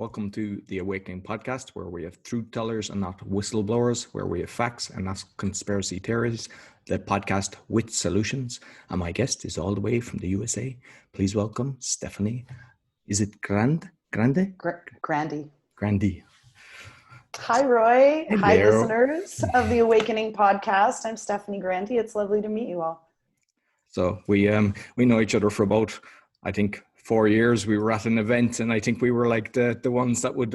Welcome to the Awakening podcast, where we have truth tellers and not whistleblowers, where we have facts and not conspiracy theories. The podcast with solutions. And my guest is all the way from the USA. Please welcome Stephanie. Is it Grande? Grande. Grande. Hi, Roy. Hello. Hi, listeners of the Awakening podcast. I'm Stephanie Grande. It's lovely to meet you all. So we know each other for about, I think, 4 years. We were at an event, and I think we were like the ones that would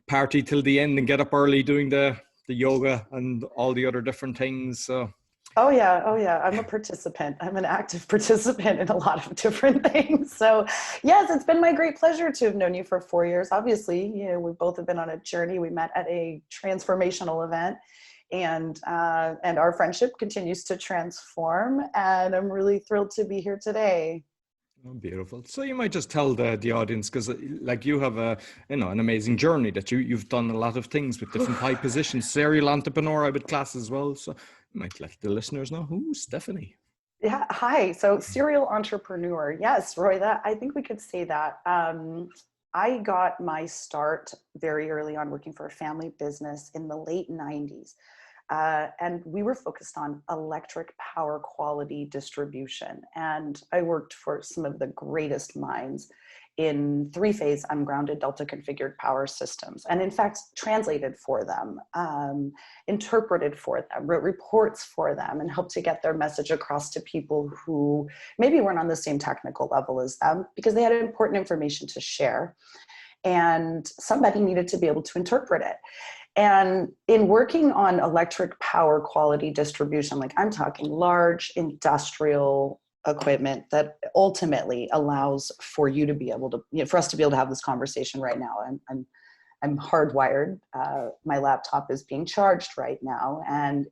party till the end and get up early doing the yoga and all the other different things. So. Oh yeah. I'm a participant. I'm an active participant in a lot of different things. So yes, it's been my great pleasure to have known you for 4 years. Obviously, we both have been on a journey. We met at a transformational event, and our friendship continues to transform. And I'm really thrilled to be here today. Oh, beautiful. So you might just tell the audience, because like you have an amazing journey that you've done a lot of things with different high positions, serial entrepreneur, I would class as well. So you might let the listeners know who's Stephanie. Yeah. Hi. So serial entrepreneur. Yes, Roy, I think we could say that. I got my start very early on working for a family business in the late 90s. And we were focused on electric power quality distribution. And I worked for some of the greatest minds in three-phase ungrounded delta configured power systems. And in fact, translated for them, interpreted for them, wrote reports for them, and helped to get their message across to people who maybe weren't on the same technical level as them, because they had important information to share. And somebody needed to be able to interpret it. And in working on electric power quality distribution, like I'm talking large industrial equipment that ultimately allows for you to be able to, for us to be able to have this conversation right now. I'm hardwired. My laptop is being charged right now, and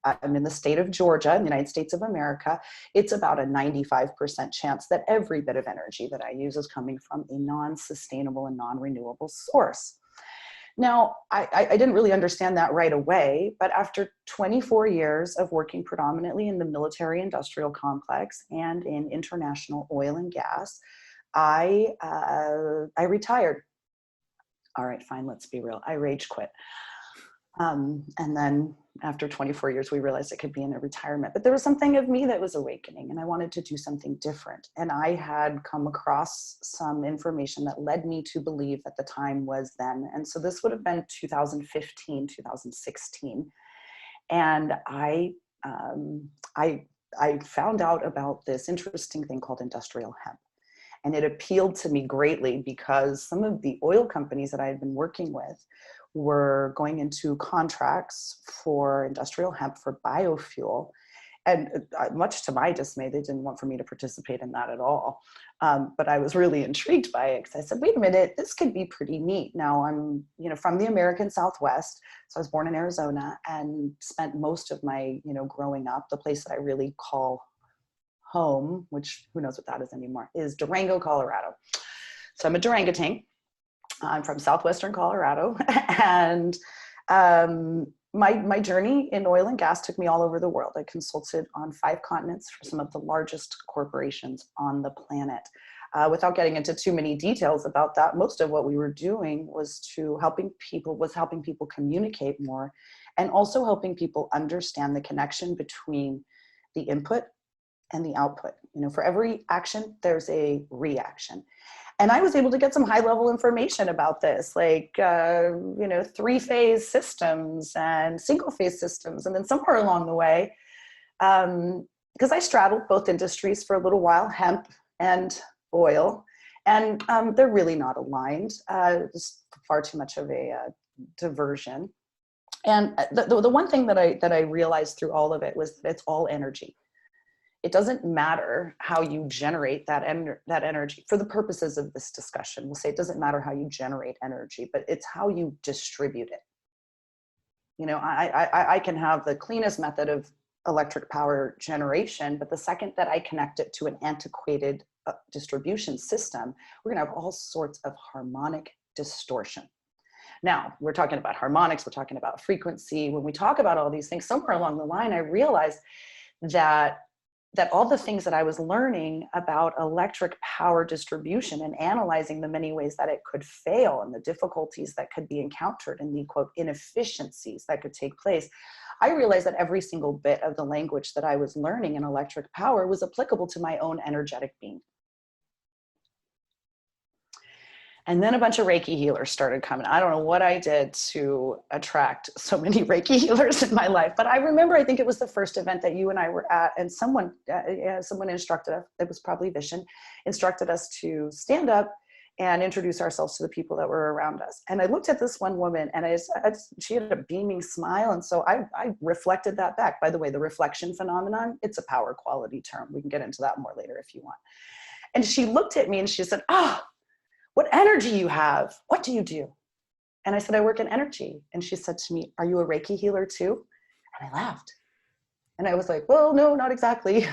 I'm in the state of Georgia, in the United States of America. It's about a 95% chance that every bit of energy that I use is coming from a non-sustainable and non-renewable source. Now, I didn't really understand that right away, but after 24 years of working predominantly in the military industrial complex and in international oil and gas, I retired. All right, fine, let's be real. I rage quit. And then after 24 years, we realized it could be in a retirement, but there was something of me that was awakening, and I wanted to do something different. And I had come across some information that led me to believe that the time was then. And so this would have been 2015, 2016. And I found out about this interesting thing called industrial hemp. And it appealed to me greatly because some of the oil companies that I had been working with were going into contracts for industrial hemp for biofuel. And much to my dismay, they didn't want for me to participate in that at all. But I was really intrigued by it, because I said, wait a minute, this could be pretty neat. Now I'm, from the American Southwest. So I was born in Arizona and spent most of my, growing up, the place that I really call home, which who knows what that is anymore, is Durango, Colorado. So I'm a Durangotan. I'm from southwestern Colorado, and my journey in oil and gas took me all over the world. I consulted on 5 continents for some of the largest corporations on the planet. Without getting into too many details about that, most of what we were doing was helping people communicate more, and also helping people understand the connection between the input and the output. For every action, there's a reaction. And I was able to get some high-level information about this, like, 3-phase systems and single-phase systems. And then somewhere along the way, because I straddled both industries for a little while, hemp and oil, and they're really not aligned. Just far too much of a diversion. And the one thing that I realized through all of it was that it's all energy. It doesn't matter how you generate that energy. For the purposes of this discussion, we'll say it doesn't matter how you generate energy, but it's how you distribute it. I can have the cleanest method of electric power generation, but the second that I connect it to an antiquated distribution system, we're gonna have all sorts of harmonic distortion. Now, we're talking about harmonics, we're talking about frequency. When we talk about all these things, somewhere along the line, I realized that that all the things that I was learning about electric power distribution and analyzing the many ways that it could fail and the difficulties that could be encountered and the quote inefficiencies that could take place, I realized that every single bit of the language that I was learning in electric power was applicable to my own energetic being. And then a bunch of Reiki healers started coming. I don't know what I did to attract so many Reiki healers in my life, but I remember, I think it was the first event that you and I were at, and someone instructed us, it was probably Vision, instructed us to stand up and introduce ourselves to the people that were around us. And I looked at this one woman, and she had a beaming smile. And so I reflected that back. By the way, the reflection phenomenon, it's a power quality term. We can get into that more later if you want. And she looked at me and she said, "Oh, what energy you have. What do you do?" And I said, "I work in energy." And she said to me, "Are you a Reiki healer too?" And I laughed. And I was like, "Well, no, not exactly."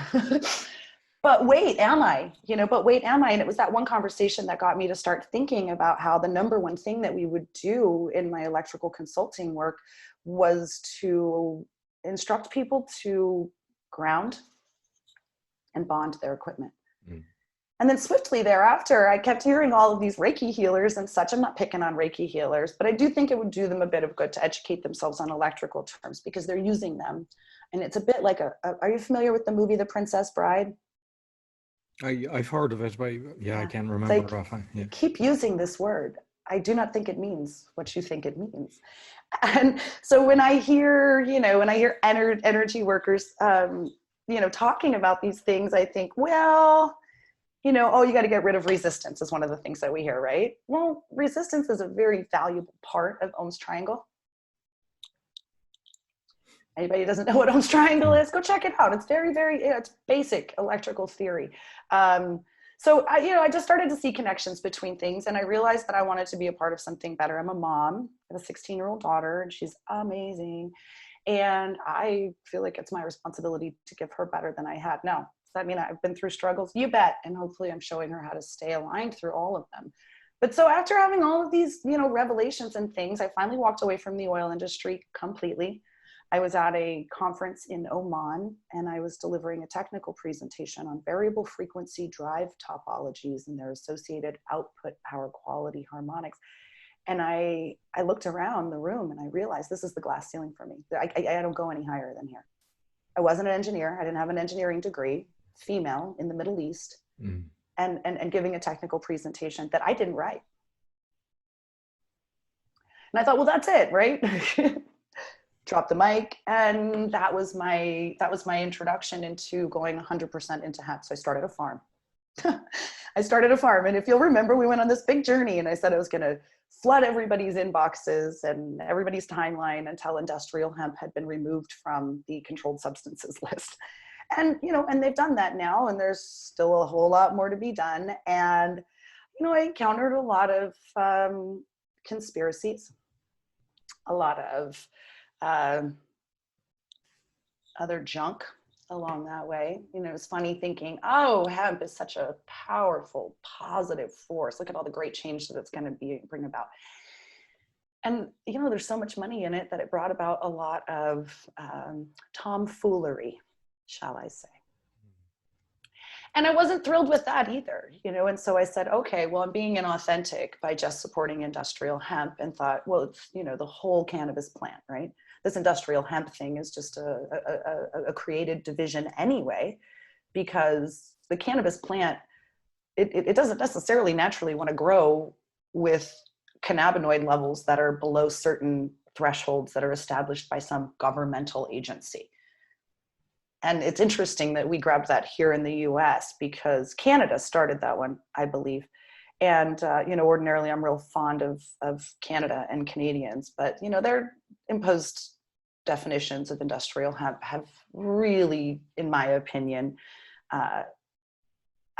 But wait, am I? But wait, am I? And it was that one conversation that got me to start thinking about how the number one thing that we would do in my electrical consulting work was to instruct people to ground and bond their equipment. Mm. And then swiftly thereafter, I kept hearing all of these Reiki healers and such. I'm not picking on Reiki healers, but I do think it would do them a bit of good to educate themselves on electrical terms because they're using them. And it's a bit like are you familiar with the movie The Princess Bride? I've heard of it, but I can't remember offhand. Yeah. Keep using this word. I do not think it means what you think it means. And so when I hear, energy workers, talking about these things, I think, well, you got to get rid of resistance is one of the things that we hear, right? Well, resistance is a very valuable part of Ohm's triangle. Anybody who doesn't know what Ohm's triangle is, go check it out. It's very, very, it's basic electrical theory. So I just started to see connections between things, and I realized that I wanted to be a part of something better. I'm a mom. I have a 16-year-old daughter, and she's amazing. And I feel like it's my responsibility to give her better than I had. Now, does that mean I've been through struggles? You bet. And hopefully I'm showing her how to stay aligned through all of them. But so after having all of these, revelations and things, I finally walked away from the oil industry completely. I was at a conference in Oman, and I was delivering a technical presentation on variable frequency drive topologies and their associated output power quality harmonics. And I looked around the room and I realized this is the glass ceiling for me. I don't go any higher than here. I wasn't an engineer. I didn't have an engineering degree, female in the Middle East, and giving a technical presentation that I didn't write. And I thought, well, that's it, right? Dropped the mic, and that was my introduction into going 100% into hemp. So I started a farm. And if you'll remember, we went on this big journey, and I said I was going to flood everybody's inboxes and everybody's timeline until industrial hemp had been removed from the controlled substances list. And and they've done that now, and there's still a whole lot more to be done. And I encountered a lot of conspiracies, a lot of other junk along that way. It's funny thinking, oh, hemp is such a powerful, positive force. Look at all the great change that it's going to bring about. And, there's so much money in it that it brought about a lot of tomfoolery, shall I say. And I wasn't thrilled with that either, and so I said, okay, well, I'm being inauthentic by just supporting industrial hemp, and thought, well, it's, the whole cannabis plant, right? This industrial hemp thing is just a created division anyway, because the cannabis plant, it doesn't necessarily naturally want to grow with cannabinoid levels that are below certain thresholds that are established by some governmental agency. And it's interesting that we grabbed that here in the US because Canada started that one, I believe. And, ordinarily I'm real fond of Canada and Canadians, but, their imposed definitions of industrial hemp have really, in my opinion,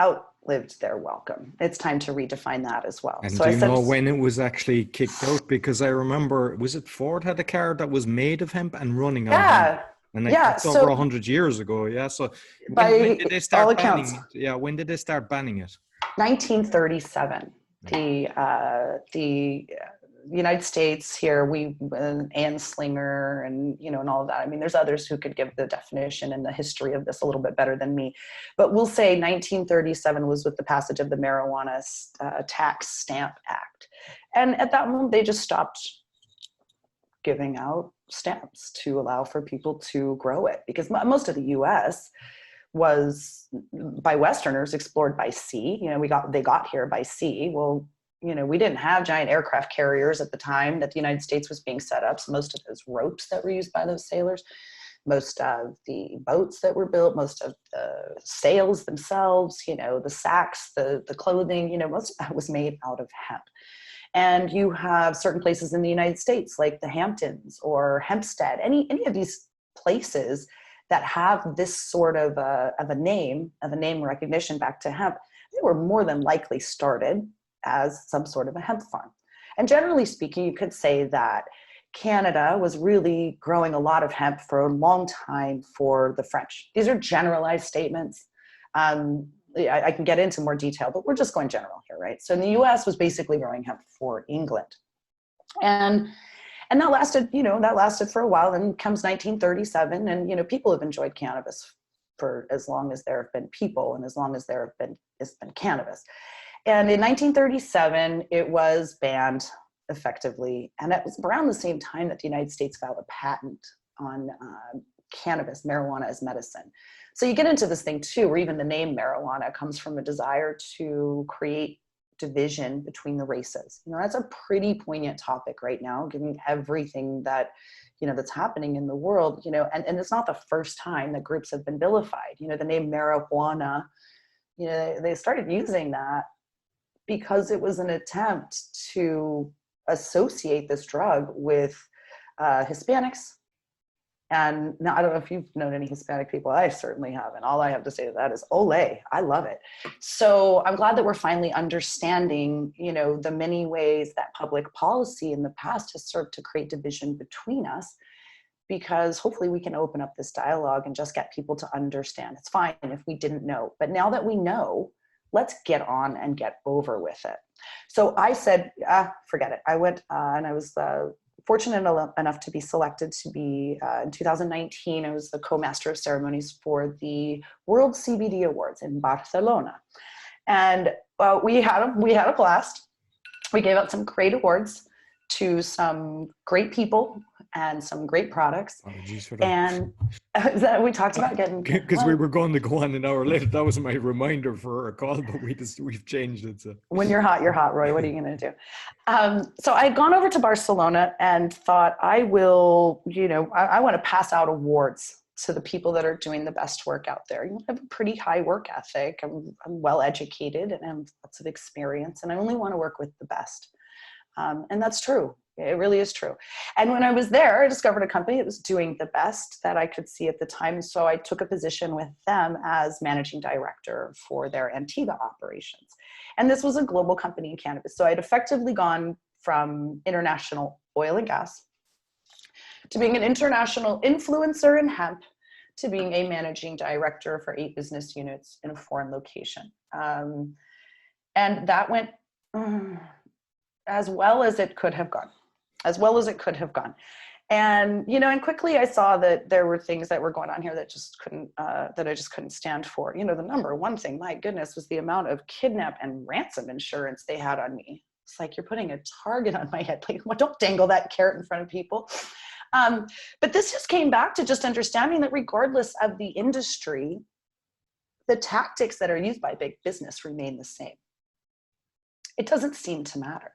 outlived their welcome. It's time to redefine that as well. And so do you know when it was actually kicked out? Because I remember, was it Ford had a car that was made of hemp and running on hemp? And it's over 100 years ago. Yeah. So when did they start banning it? Yeah. When did they start banning it? 1937. United States here, Ann Slinger and, and all of that. I mean, there's others who could give the definition and the history of this a little bit better than me. But we'll say 1937 was with the passage of the Marijuana Tax Stamp Act. And at that moment, they just stopped giving out stamps to allow for people to grow it, because most of the US was by Westerners explored by sea. They got here by sea. Well, we didn't have giant aircraft carriers at the time that the United States was being set up. So most of those ropes that were used by those sailors, most of the boats that were built, most of the sails themselves, the sacks, the clothing, most of that was made out of hemp. And you have certain places in the United States, like the Hamptons or Hempstead, any of these places that have this sort of a name recognition back to hemp. They were more than likely started as some sort of a hemp farm. And generally speaking, you could say that Canada was really growing a lot of hemp for a long time for the French. These are generalized statements. I can get into more detail, but we're just going general here, right? So in the US was basically growing hemp for England. And that lasted for a while. Then comes 1937, and people have enjoyed cannabis for as long as there have been people and as long as there has been cannabis. And in 1937, it was banned effectively. And it was around the same time that the United States filed a patent on cannabis, marijuana as medicine. So you get into this thing too, where even the name marijuana comes from a desire to create division between the races. That's a pretty poignant topic right now, given everything that, that's happening in the world, and it's not the first time that groups have been vilified. The name marijuana, they started using that because it was an attempt to associate this drug with Hispanics. And now, I don't know if you've known any Hispanic people. I certainly haven't. All I have to say to that is, ole, I love it. So I'm glad that we're finally understanding, the many ways that public policy in the past has served to create division between us, because hopefully we can open up this dialogue and just get people to understand. It's fine if we didn't know, but now that we know, let's get on and get over with it. So I said, forget it. I went and I was fortunate enough to be selected to be, in 2019, I was the co-master of ceremonies for the World CBD Awards in Barcelona. And we had a blast. We gave out some great awards to some great people and some great products. Apologies for that. And we talked about getting... Because we were going to go on an hour later. That was my reminder for our call, but we've changed it. So. When you're hot, Roy. What are you going to do? So I had gone over to Barcelona and thought I will, I want to pass out awards to the people that are doing the best work out there. I have a pretty high work ethic. I'm well educated and I have lots of experience, and I only want to work with the best. And that's true. It really is true. And when I was there, I discovered a company that was doing the best that I could see at the time. So I took a position with them as managing director for their Antigua operations. And this was a global company in cannabis. So I'd effectively gone from international oil and gas to being an international influencer in hemp to being a managing director for 8 business units in a foreign location. And that went as well as it could have gone. And, and quickly I saw that there were things that were going on here that I just couldn't stand for. The number one thing, my goodness, was the amount of kidnap and ransom insurance they had on me. It's like, you're putting a target on my head. Like, well, don't dangle that carrot in front of people. But this just came back to just understanding that regardless of the industry, the tactics that are used by big business remain the same. It doesn't seem to matter.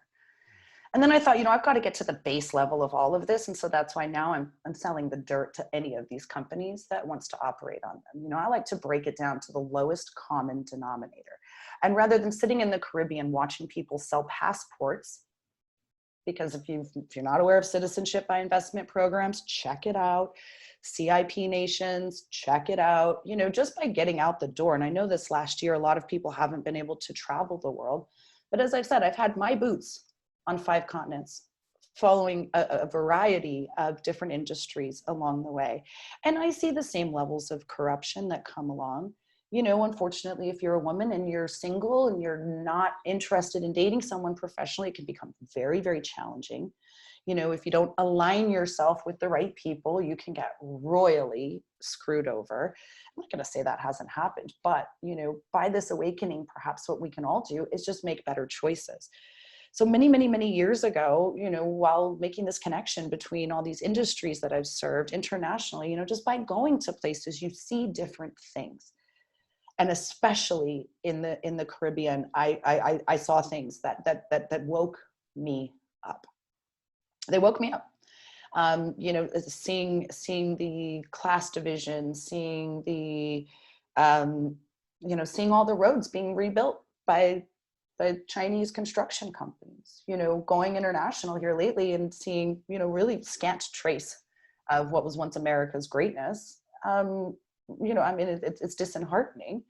And then I thought, I've got to get to the base level of all of this. And so that's why now I'm selling the dirt to any of these companies that wants to operate on them. I like to break it down to the lowest common denominator. And rather than sitting in the Caribbean watching people sell passports, because if you're not aware of citizenship by investment programs, check it out. CIP nations, check it out. Just by getting out the door. And I know this last year, a lot of people haven't been able to travel the world. But as I've said, I've had my boots on 5 continents, following a variety of different industries along the way. And I see the same levels of corruption that come along. you know, unfortunately, if you're a woman and you're single and you're not interested in dating someone professionally, it can become very, very challenging. You know, if you don't align yourself with the right people, you can get royally screwed over. I'm not going to say that hasn't happened, but, you know, by this awakening, perhaps what we can all do is just make better choices. So many, many, many years ago, you know, while making this connection between all these industries that I've served internationally, you know, just by going to places, you see different things. And especially in the Caribbean, I saw things that woke me up. They woke me up. You know, seeing the class division, seeing the you know, seeing all the roads being rebuilt by Chinese construction companies, you know, going international here lately and seeing, you know, really scant trace of what was once America's greatness. You know, I mean, it's disheartening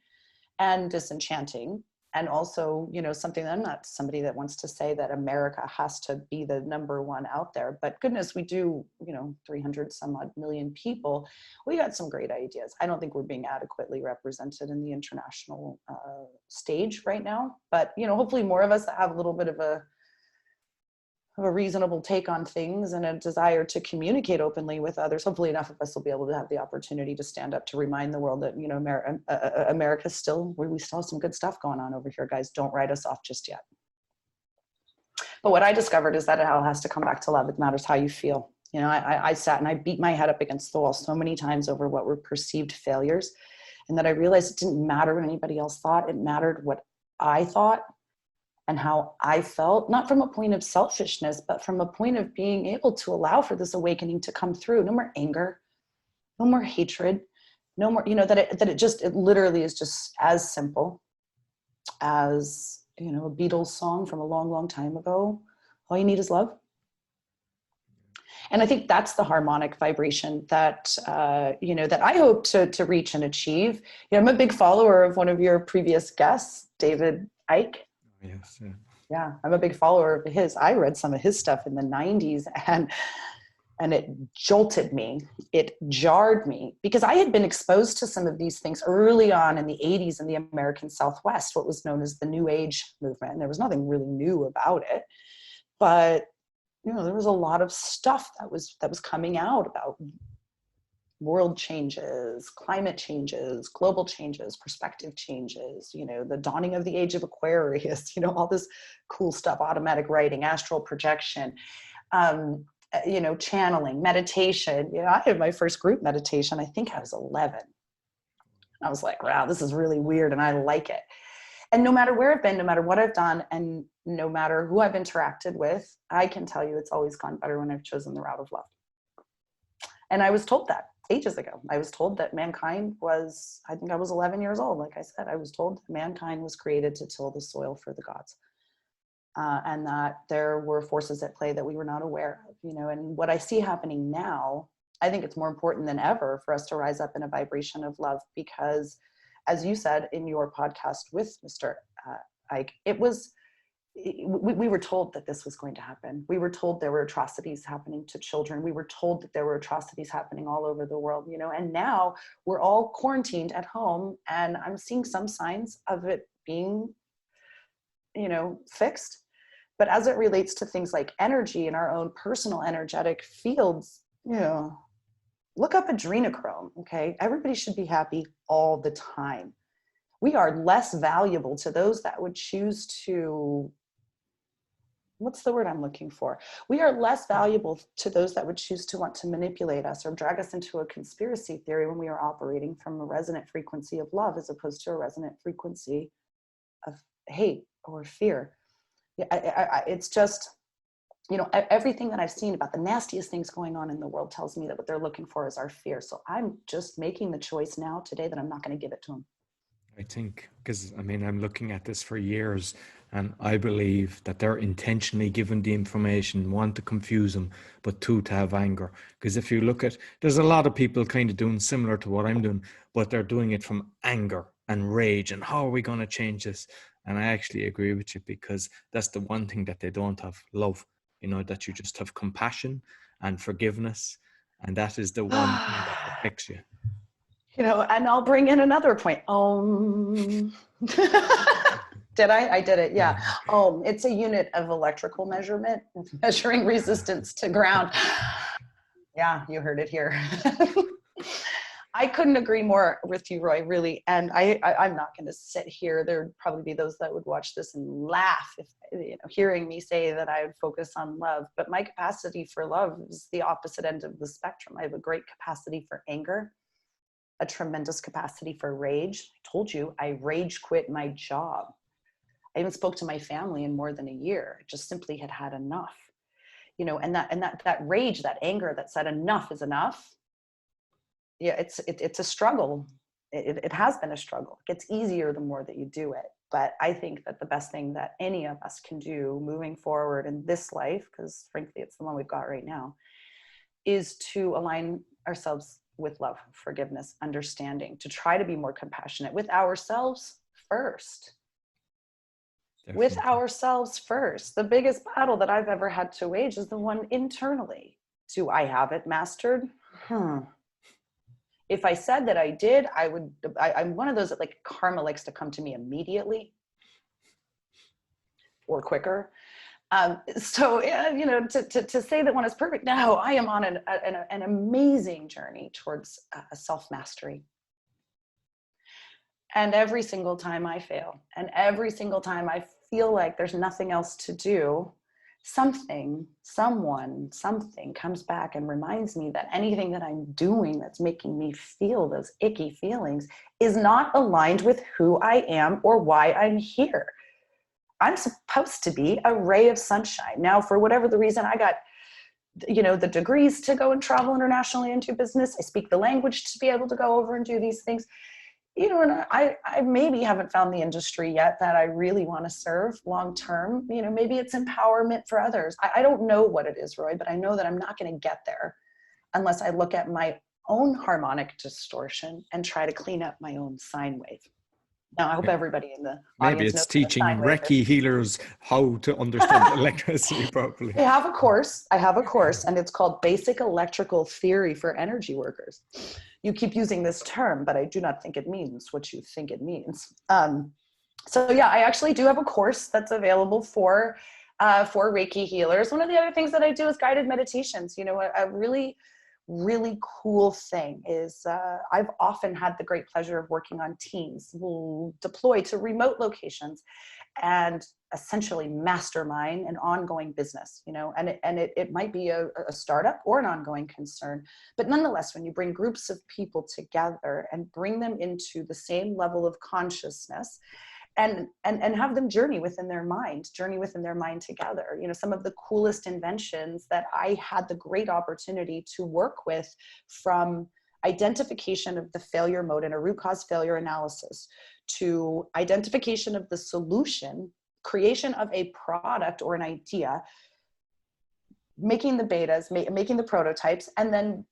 and disenchanting. And also, you know, something that I'm not somebody that wants to say that America has to be the number one out there, but goodness, we do, you know, 300 some odd million people. We got some great ideas. I don't think we're being adequately represented in the international stage right now, but, you know, hopefully more of us that have a little bit of a reasonable take on things and a desire to communicate openly with others. Hopefully enough of us will be able to have the opportunity to stand up to remind the world that, you know, America still, we still have some good stuff going on over here, guys. Don't write us off just yet. But what I discovered is that it all has to come back to love. It matters how you feel. You know, I sat and I beat my head up against the wall so many times over what were perceived failures, and that I realized it didn't matter what anybody else thought. It mattered what I thought and how I felt, not from a point of selfishness, but from a point of being able to allow for this awakening to come through. No more anger, no more hatred, no more, you know, that it literally is just as simple as, you know, a Beatles song from a long, long time ago. All you need is love. And I think that's the harmonic vibration that, you know, that I hope to reach and achieve. You know, I'm a big follower of one of your previous guests, David Icke. Yes. Yeah. Yeah, I'm a big follower of his. I read some of his stuff in the 90s and it jolted me. It jarred me because I had been exposed to some of these things early on in the 80s in the American Southwest, what was known as the New Age movement. And there was nothing really new about it, but you know, there was a lot of stuff that was coming out about world changes, climate changes, global changes, perspective changes, you know, the dawning of the age of Aquarius, you know, all this cool stuff, automatic writing, astral projection, you know, channeling, meditation. You know, I had my first group meditation, I think I was 11. I was like, wow, this is really weird and I like it. And no matter where I've been, no matter what I've done, and no matter who I've interacted with, I can tell you it's always gone better when I've chosen the route of love. And I was told that ages ago. I was told that mankind was, I think I was 11 years old. Like I said, I was told that mankind was created to till the soil for the gods. And that there were forces at play that we were not aware of, you know. And what I see happening now, I think it's more important than ever for us to rise up in a vibration of love, because as you said in your podcast with Mr. Icke, we were told that this was going to happen. We were told there were atrocities happening to children. We were told that there were atrocities happening all over the world, you know, and now we're all quarantined at home, and I'm seeing some signs of it being, you know, fixed. But as it relates to things like energy and our own personal energetic fields, you know, look up adrenochrome, okay? Everybody should be happy all the time. We are less valuable to those that would choose to, what's the word I'm looking for? We are less valuable to those that would choose to want to manipulate us or drag us into a conspiracy theory when we are operating from a resonant frequency of love as opposed to a resonant frequency of hate or fear. Yeah, it's just, you know, everything that I've seen about the nastiest things going on in the world tells me that what they're looking for is our fear. So I'm just making the choice now today that I'm not going to give it to them. I think, because I mean, I'm looking at this for years, and I believe that they're intentionally given the information, one, to confuse them, but two, to have anger. Because if you look at, there's a lot of people kind of doing similar to what I'm doing, but they're doing it from anger and rage and how are we going to change this? And I actually agree with you, because that's the one thing that they don't have: love. You know, that you just have compassion and forgiveness, and that is the one thing that affects you. And I'll bring in another point. Did I? I did it. Yeah. It's a unit of electrical measurement, measuring resistance to ground. Yeah, you heard it here. I couldn't agree more with you, Roy, really. And I'm not going to sit here. There would probably be those that would watch this and laugh if, hearing me say that I would focus on love. But my capacity for love is the opposite end of the spectrum. I have a great capacity for anger, a tremendous capacity for rage. I told you, I rage quit my job. I even spoke to my family in more than a year. I just simply had enough, and that rage, that anger that said enough is enough. Yeah, it's a struggle. It has been a struggle. It gets easier the more that you do it. But I think that the best thing that any of us can do moving forward in this life, because frankly, it's the one we've got right now, is to align ourselves with love, forgiveness, understanding, to try to be more compassionate with ourselves first. Definitely. With ourselves first. The biggest battle that I've ever had to wage is the one internally. Do I have it mastered? If I said that I did, I'm one of those that like karma likes to come to me immediately or quicker. To say that one is perfect, no, I am on an amazing journey towards self-mastery. And every single time I fail, and every single time I feel like there's nothing else to do, something comes back and reminds me that anything that I'm doing that's making me feel those icky feelings is not aligned with who I am or why I'm here. I'm supposed to be a ray of sunshine. Now, for whatever the reason, I got, the degrees to go and travel internationally and do business. I speak the language to be able to go over and do these things. And I maybe haven't found the industry yet that I really want to serve long-term. Maybe it's empowerment for others. I don't know what it is, Roy, but I know that I'm not going to get there unless I look at my own harmonic distortion and try to clean up my own sine wave. Now, I hope everybody in the audience maybe it's knows teaching Reiki healers how to understand electricity properly. I have a course, and it's called Basic Electrical Theory for Energy Workers. You keep using this term, but I do not think it means what you think it means. So yeah, I actually do have a course that's available for Reiki healers. One of the other things that I do is guided meditations. A really cool thing is I've often had the great pleasure of working on teams who deploy to remote locations and essentially mastermind an ongoing business, and it might be a startup or an ongoing concern, but nonetheless, when you bring groups of people together and bring them into the same level of consciousness and have them journey within their mind together. Some of the coolest inventions that I had the great opportunity to work with, from identification of the failure mode in a root cause failure analysis to identification of the solution, creation of a product or an idea, making the betas, making the prototypes, and then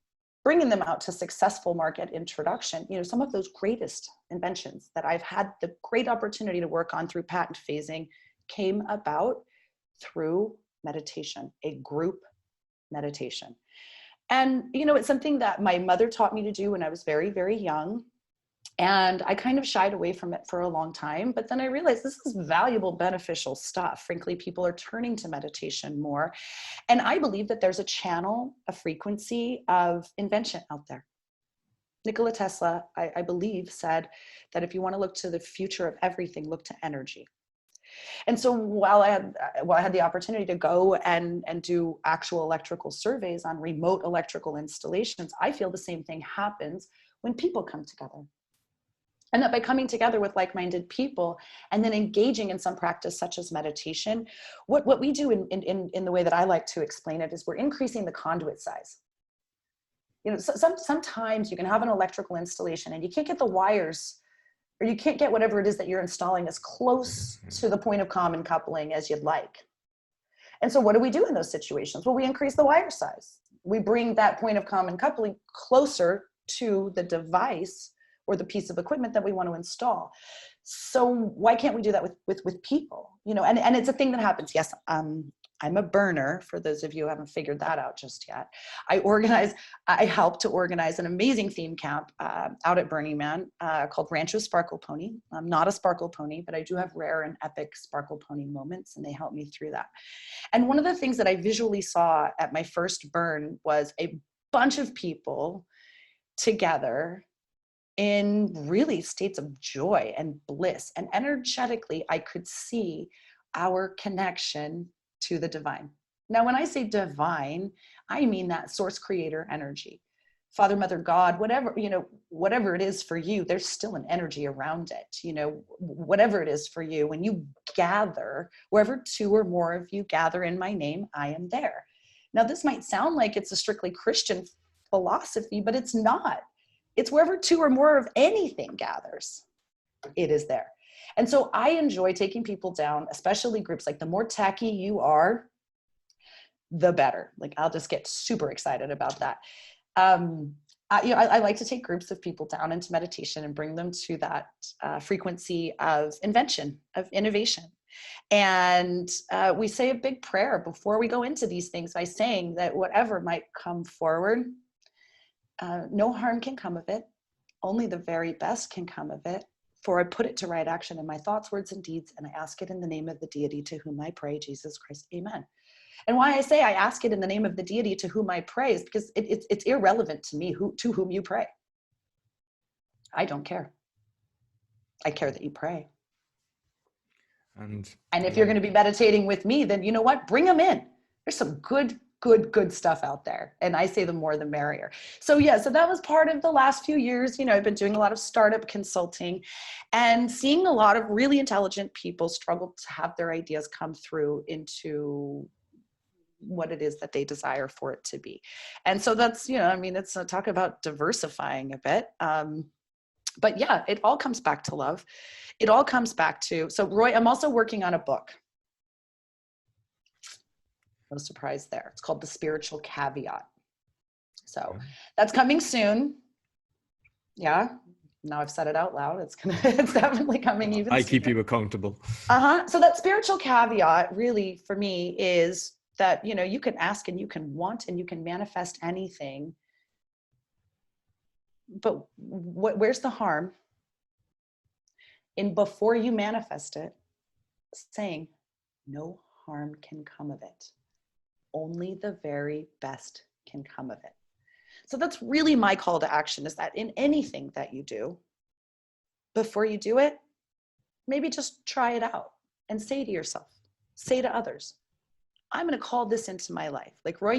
bringing them out to successful market introduction. Some of those greatest inventions that I've had the great opportunity to work on through patent phasing came about through meditation, a group meditation. And, it's something that my mother taught me to do when I was very, very young. And I kind of shied away from it for a long time, but then I realized this is valuable, beneficial stuff. Frankly, people are turning to meditation more. And I believe that there's a channel, a frequency of invention out there. Nikola Tesla, I believe, said that if you want to look to the future of everything, look to energy. And so while I had the opportunity to go and do actual electrical surveys on remote electrical installations, I feel the same thing happens when people come together. And that by coming together with like-minded people and then engaging in some practice such as meditation, what we do in the way that I like to explain it is we're increasing the conduit size. Sometimes you can have an electrical installation and you can't get the wires, or you can't get whatever it is that you're installing as close to the point of common coupling as you'd like. And so what do we do in those situations? Well, we increase the wire size. We bring that point of common coupling closer to the device or the piece of equipment that we want to install. So why can't we do that with people? And it's a thing that happens. Yes, I'm a burner, for those of you who haven't figured that out just yet. I helped to organize an amazing theme camp out at Burning Man called Rancho Sparkle Pony. I'm not a sparkle pony, but I do have rare and epic sparkle pony moments, and they helped me through that. And one of the things that I visually saw at my first burn was a bunch of people together in really states of joy and bliss. And energetically, I could see our connection to the divine. Now, when I say divine, I mean that source creator energy. Father, Mother, God, whatever, whatever it is for you, there's still an energy around it. Whatever it is for you, when you gather, wherever two or more of you gather in my name, I am there. Now, this might sound like it's a strictly Christian philosophy, but it's not. It's wherever two or more of anything gathers, it is there. And so I enjoy taking people down, especially groups. Like, the more tacky you are, the better. Like, I'll just get super excited about that. I like to take groups of people down into meditation and bring them to that frequency of invention, of innovation. And we say a big prayer before we go into these things by saying that whatever might come forward, no harm can come of it. Only the very best can come of it. For I put it to right action in my thoughts, words, and deeds, and I ask it in the name of the deity to whom I pray, Jesus Christ, amen. And why I say I ask it in the name of the deity to whom I pray is because it's irrelevant to me to whom you pray. I don't care. I care that you pray. And if you're going to be meditating with me, then you know what? Bring them in. There's some good stuff out there. And I say the more the merrier. So that was part of the last few years. I've been doing a lot of startup consulting and seeing a lot of really intelligent people struggle to have their ideas come through into what it is that they desire for it to be. And so that's, it's a talk about diversifying a bit. But yeah, it all comes back to love. It all comes back to, so Roy, I'm also working on a book. No surprise there. It's called The Spiritual Caveat. So that's coming soon. Yeah. Now I've said it out loud. It's definitely coming even sooner. I keep you accountable. So that spiritual caveat really for me is that, you can ask and you can want and you can manifest anything. But where's the harm in, before you manifest it, saying no harm can come of it? Only the very best can come of it. So that's really my call to action, is that in anything that you do, before you do it, maybe just try it out and say to yourself, say to others, I'm going to call this into my life. Like, Roy,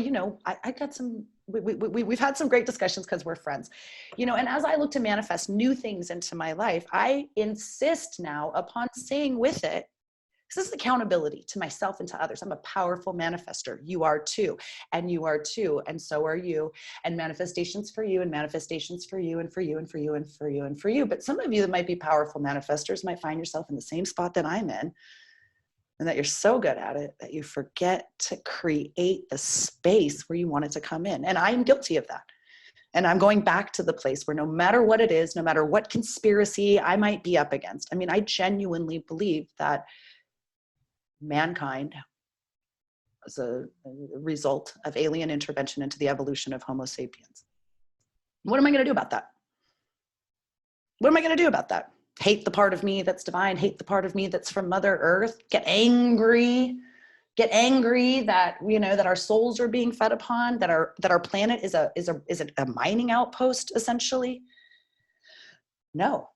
I got some, we've had some great discussions because we're friends, and as I look to manifest new things into my life, I insist now upon saying with it, this is accountability to myself and to others. I'm a powerful manifester. You are too. And you are too. And so are you. And manifestations for you, and manifestations for you, and for you, and for you, and for you, and for you. But some of you that might be powerful manifestors might find yourself in the same spot that I'm in, and that you're so good at it that you forget to create the space where you want it to come in. And I'm guilty of that. And I'm going back to the place where no matter what it is, no matter what conspiracy I might be up against, I genuinely believe that mankind as a result of alien intervention into the evolution of Homo sapiens. What am I going to do about that? What am I going to do about that? Hate the part of me that's divine, hate the part of me that's from Mother Earth, get angry that, that our souls are being fed upon, that our planet is a mining outpost, essentially? No.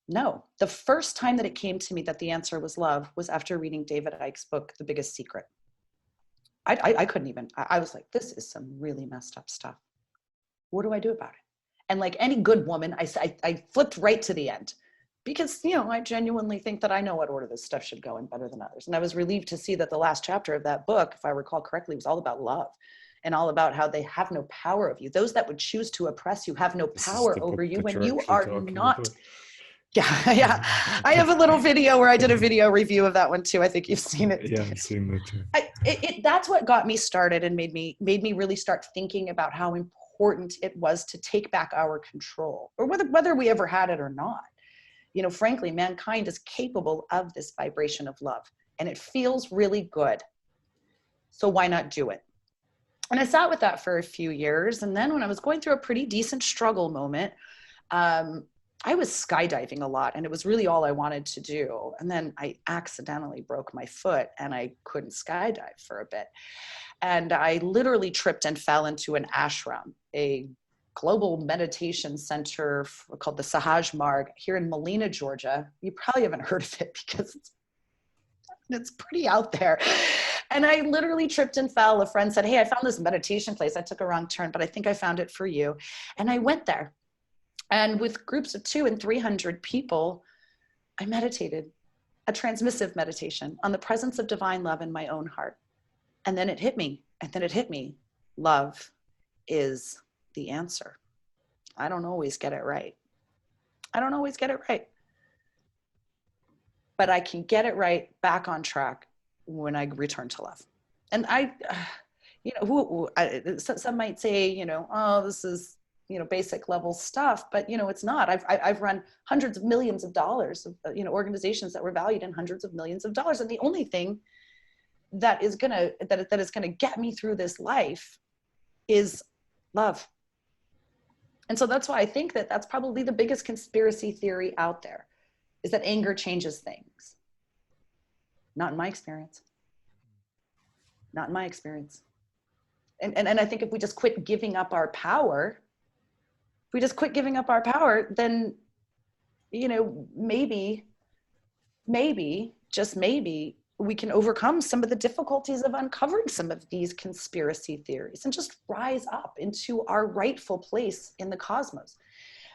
The first time that it came to me that the answer was love was after reading David Icke's book, The Biggest Secret. I couldn't even, I was like, this is some really messed up stuff. What do I do about it? And like any good woman, I flipped right to the end because, I genuinely think that I know what order this stuff should go in better than others. And I was relieved to see that the last chapter of that book, if I recall correctly, was all about love and all about how they have no power of you. Those that would choose to oppress you have no power over you when you are not. Yeah. I have a little video where I did a video review of that one too. I think you've seen it. Yeah, I've seen it too. That's what got me started and made me really start thinking about how important it was to take back our control, or whether we ever had it or not. Frankly, mankind is capable of this vibration of love, and it feels really good. So why not do it? And I sat with that for a few years. And then when I was going through a pretty decent struggle moment, I was skydiving a lot, and it was really all I wanted to do. And then I accidentally broke my foot and I couldn't skydive for a bit. And I literally tripped and fell into an ashram, a global meditation center called the Sahaj Marg here in Molina, Georgia. You probably haven't heard of it because it's pretty out there. And I literally tripped and fell. A friend said, hey, I found this meditation place. I took a wrong turn, but I think I found it for you. And I went there. And with groups of 200 and 300 people, I meditated, a transmissive meditation on the presence of divine love in my own heart. And then it hit me. Love is the answer. I don't always get it right. But I can get it right, back on track when I return to love. And some might say, oh, this is, basic level stuff, but it's not. I've run hundreds of millions of dollars of, organizations that were valued in hundreds of millions of dollars. And the only thing that is gonna get me through this life is love. And so that's why I think that that's probably the biggest conspiracy theory out there, is that anger changes things. Not in my experience. And I think if we just quit giving up our power, then, maybe, just maybe, we can overcome some of the difficulties of uncovering some of these conspiracy theories and just rise up into our rightful place in the cosmos.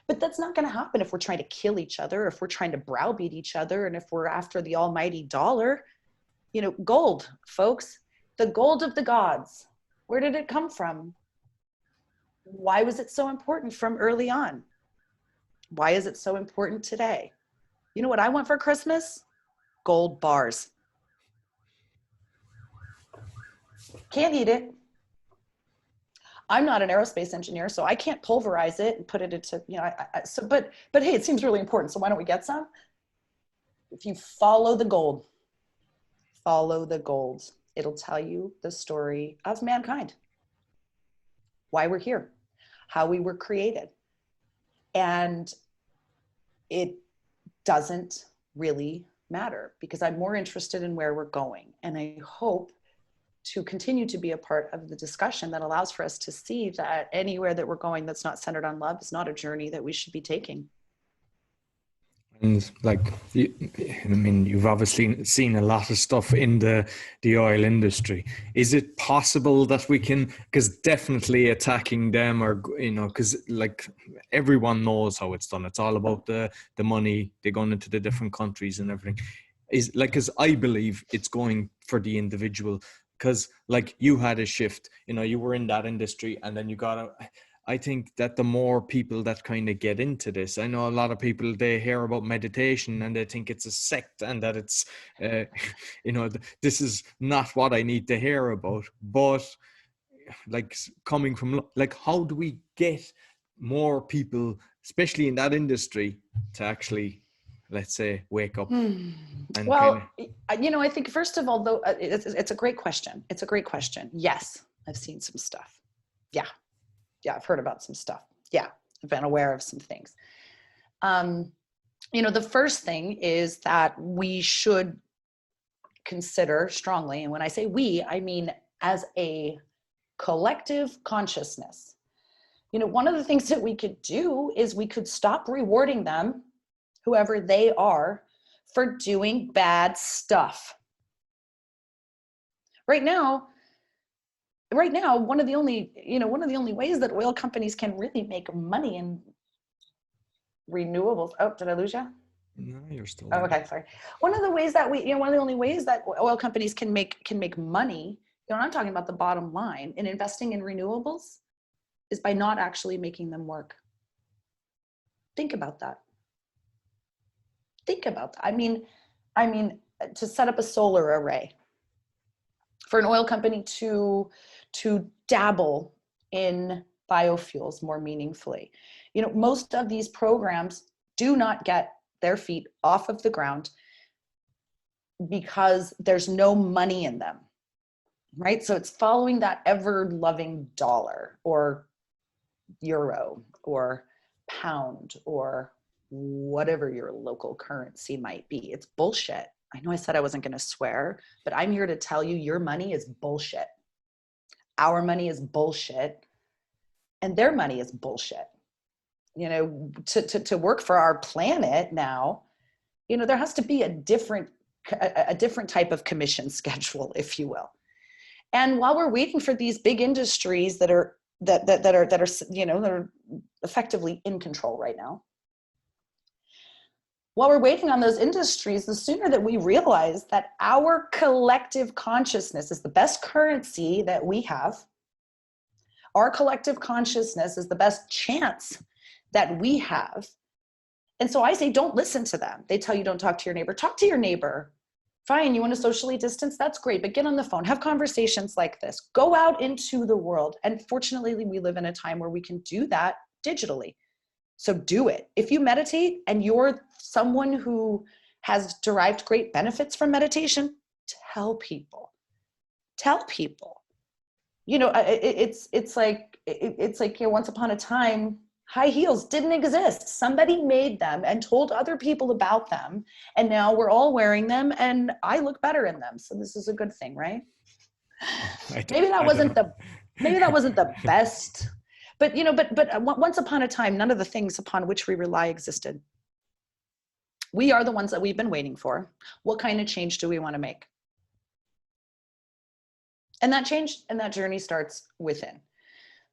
But that's not going to happen if we're trying to kill each other, if we're trying to browbeat each other, and if we're after the almighty dollar. Gold, folks, the gold of the gods. Where did it come from? Why was it so important from early on? Why is it so important today? You know what I want for Christmas? Gold bars. Can't eat it. I'm not an aerospace engineer, so I can't pulverize it and put it into, but hey, it seems really important. So why don't we get some? If you follow the gold, it'll tell you the story of mankind, why we're here, how we were created. And it doesn't really matter, because I'm more interested in where we're going. And I hope to continue to be a part of the discussion that allows for us to see that anywhere that we're going that's not centered on love is not a journey that we should be taking. And you've obviously seen a lot of stuff in the oil industry. Is it possible that we can, because definitely attacking them, or, because everyone knows how it's done. It's all about the money, they're going into the different countries and everything. Because I believe it's going for the individual. Because you had a shift, you were in that industry, and then you got I think that the more people that kind of get into this, I know a lot of people, they hear about meditation and they think it's a sect, and that it's, this is not what I need to hear about. But coming from, how do we get more people, especially in that industry, to actually, let's say, wake up? And well, I think first of all, though, it's a great question. Yes, I've seen some stuff. Yeah, I've heard about some stuff. Yeah, I've been aware of some things. The first thing is that we should consider strongly, and when I say we, I mean as a collective consciousness. One of the things that we could do is we could stop rewarding them, whoever they are, for doing bad stuff. Right now, one of the only ways that oil companies can really make money in renewables. Oh, did I lose you? No, you're still there. Oh, okay, sorry. One of the only ways that oil companies can make money, I'm talking about the bottom line, in investing in renewables, is by not actually making them work. Think about that. I mean, to set up a solar array, for an oil company to dabble in biofuels more meaningfully. Most of these programs do not get their feet off of the ground because there's no money in them. right? So it's following that ever loving dollar or euro or pound or whatever your local currency might be. It's bullshit. I know I said I wasn't going to swear, but I'm here to tell you your money is bullshit. Our money is bullshit. And their money is bullshit. You know, to work for our planet now, you know, there has to be a different type of commission schedule, if you will. And while we're waiting for these big industries that are you know, that are effectively in control right now, while we're waiting on those industries, the sooner that we realize that our collective consciousness is the best currency that we have, our collective consciousness is the best chance that we have. And so I say, don't listen to them. They tell you don't talk to your neighbor. Talk to your neighbor. Fine, you want to socially distance? That's great, but get on the phone. Have conversations like this. Go out into the world. And fortunately, we live in a time where we can do that digitally. So do it. If you meditate and you're someone who has derived great benefits from meditation, tell people. Tell people. You know, it's like, you know, once upon a time, high heels didn't exist. Somebody made them and told other people about them. And now we're all wearing them and I look better in them. So this is a good thing, right? Maybe that wasn't the best, but you know, but once upon a time, none of the things upon which we rely existed. We are the ones that we've been waiting for. What kind of change do we want to make? And that change and that journey starts within.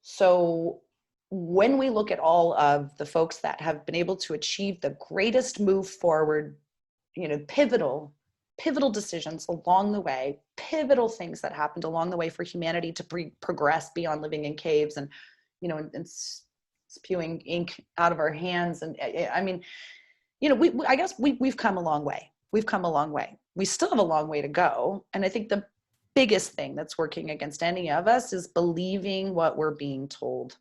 So when we look at all of the folks that have been able to achieve the greatest move forward, you know, pivotal decisions along the way, pivotal things that happened along the way for humanity to progress beyond living in caves and, you know, and spewing ink out of our hands. And I mean, you know, I guess we've come a long way. We've come a long way. We still have a long way to go. And I think the biggest thing that's working against any of us is believing what we're being told.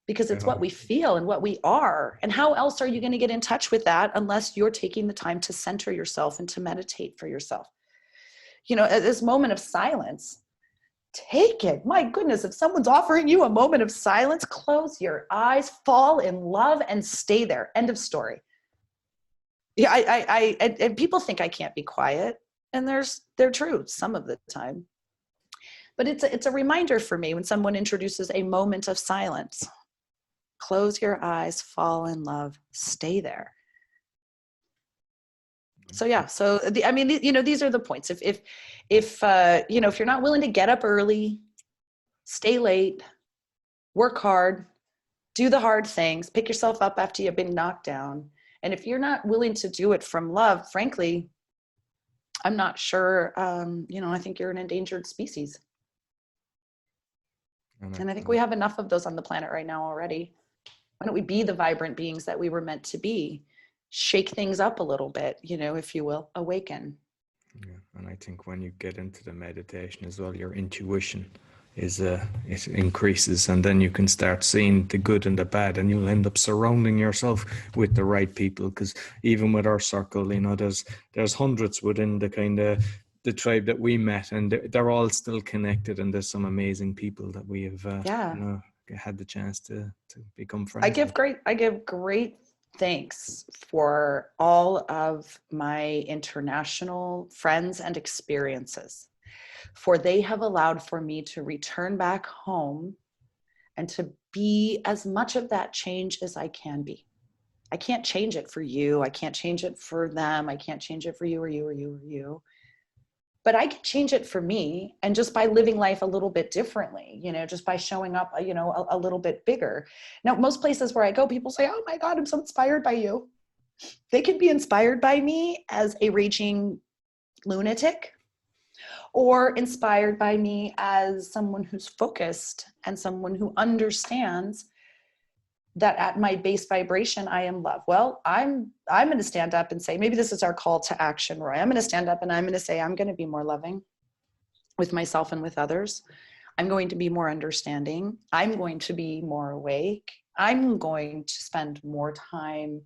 Because it's what we feel and what we are. And how else are you going to get in touch with that unless you're taking the time to center yourself and to meditate for yourself? You know, at this moment of silence, take it. My goodness, if someone's offering you a moment of silence, close your eyes, fall in love, and stay there. End of story. Yeah, and people think I can't be quiet, and they're true some of the time. But it's a reminder for me when someone introduces a moment of silence. Close your eyes, fall in love, stay there. So yeah, so I mean, you know, these are the points. If you know, if you're not willing to get up early, stay late, work hard, do the hard things, pick yourself up after you've been knocked down. And if you're not willing to do it from love, frankly, I'm not sure, you know, I think you're an endangered species. And I think we have enough of those on the planet right now already. Why don't we be the vibrant beings that we were meant to be? Shake things up a little bit, you know, if you will, awaken. Yeah, and I think when you get into the meditation as well, your intuition it increases, and then you can start seeing the good and the bad, and you'll end up surrounding yourself with the right people. Because even with our circle, you know, there's hundreds within the kind of the tribe that we met, and they're all still connected, and there's some amazing people that we have you know, had the chance to become friends. I give great thanks for all of my international friends and experiences, for they have allowed for me to return back home and to be as much of that change as I can be. I can't change it for you. I can't change it for them. I can't change it for you or you or you or you. But I can change it for me. And just by living life a little bit differently, you know, just by showing up, you know, a little bit bigger. Now, most places where I go, people say, oh my God, I'm so inspired by you. They can be inspired by me as a raging lunatic, or inspired by me as someone who's focused and someone who understands that at my base vibration, I am love. Well, I'm going to stand up and say, maybe this is our call to action, Roy. I'm going to stand up and I'm going to say, I'm going to be more loving with myself and with others. I'm going to be more understanding. I'm going to be more awake. I'm going to spend more time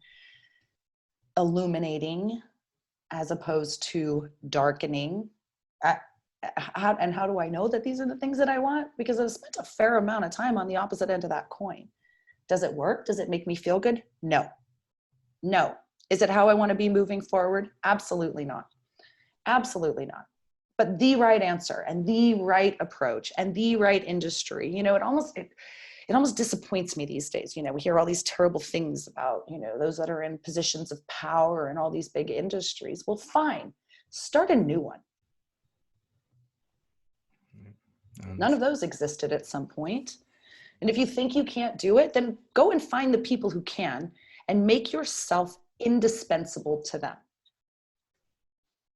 illuminating as opposed to darkening. How do I know that these are the things that I want? Because I've spent a fair amount of time on the opposite end of that coin. Does it work? Does it make me feel good? No. No. Is it how I want to be moving forward? Absolutely not. Absolutely not. But the right answer and the right approach and the right industry, it almost disappoints me these days. We hear all these terrible things about, those that are in positions of power and all these big industries. Well, fine. Start a new one. None of those existed at some point. And if you think you can't do it, then go and find the people who can and make yourself indispensable to them.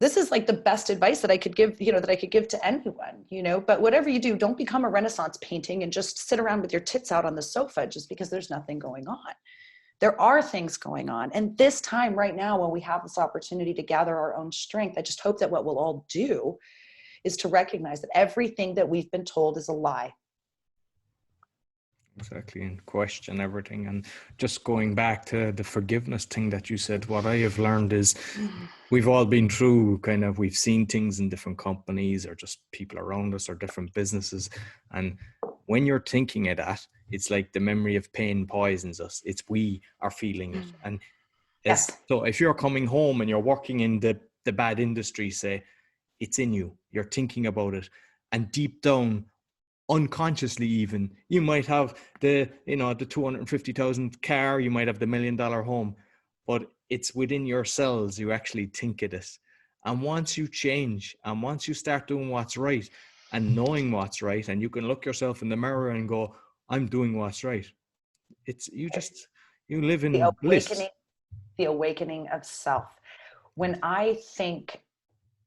This is like the best advice that I could give, to anyone, but whatever you do, don't become a Renaissance painting and just sit around with your tits out on the sofa just because there's nothing going on. There are things going on. And this time right now, when we have this opportunity to gather our own strength, I just hope that what we'll all do is to recognize that everything that we've been told is a lie. Exactly, and question everything. And just going back to the forgiveness thing that you said, what I have learned is we've all been through we've seen things in different companies or just people around us or different businesses. And when you're thinking of that, it's like the memory of pain poisons us. It's we are feeling it. And Yes. So if you're coming home and you're working in the bad industry, say, it's in you, you're thinking about it. And deep down, unconsciously even, you might have the 250,000 car, you might have the $1 million home, but it's within your cells, you actually think of this. And once you change and once you start doing what's right and knowing what's right, and you can look yourself in the mirror and go, I'm doing what's right, it's you live in bliss. The awakening of self. When I think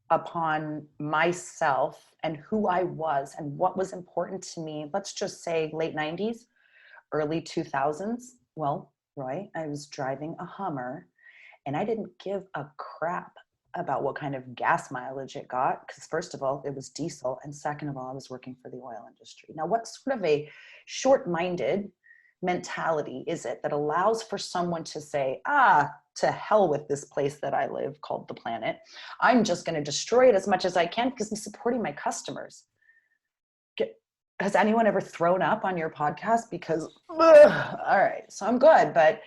upon myself and who I was and what was important to me, let's just say late 90s, early 2000s. Well, Roy, I was driving a Hummer and I didn't give a crap about what kind of gas mileage it got, because first of all, it was diesel, and second of all, I was working for the oil industry. Now, what sort of a short-minded mentality is it that allows for someone to say, to hell with this place that I live called the planet. I'm just going to destroy it as much as I can because I'm supporting my customers. Has anyone ever thrown up on your podcast? Because, all right, so I'm good. But,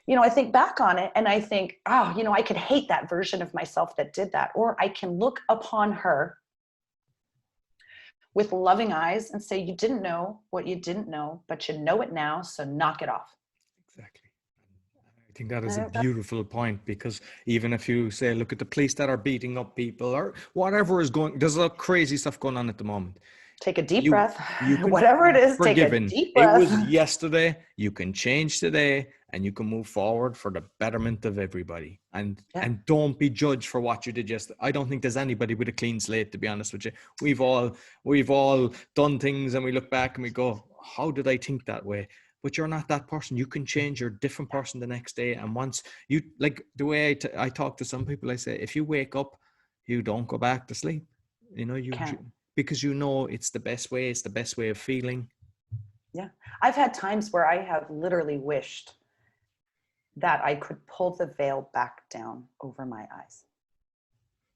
I think back on it and I think, I could hate that version of myself that did that. Or I can look upon her with loving eyes and say, you didn't know what you didn't know, but you know it now, so knock it off. Exactly. I think that is a beautiful point, because even if you say, look at the police that are beating up people or whatever is going, there's a lot of crazy stuff going on at the moment. Take a deep breath. You Whatever it is, forgiven. Take a deep breath. It was yesterday. You can change today and you can move forward for the betterment of everybody. And don't be judged for what you did yesterday. I don't think there's anybody with a clean slate, to be honest with you. We've all done things and we look back and we go, how did I think that way? But you're not that person. You can change. You're a different person the next day. And once you, like the way I talk to some people, I say, if you wake up, you don't go back to sleep. Because it's the best way. It's the best way of feeling. Yeah. I've had times where I have literally wished that I could pull the veil back down over my eyes.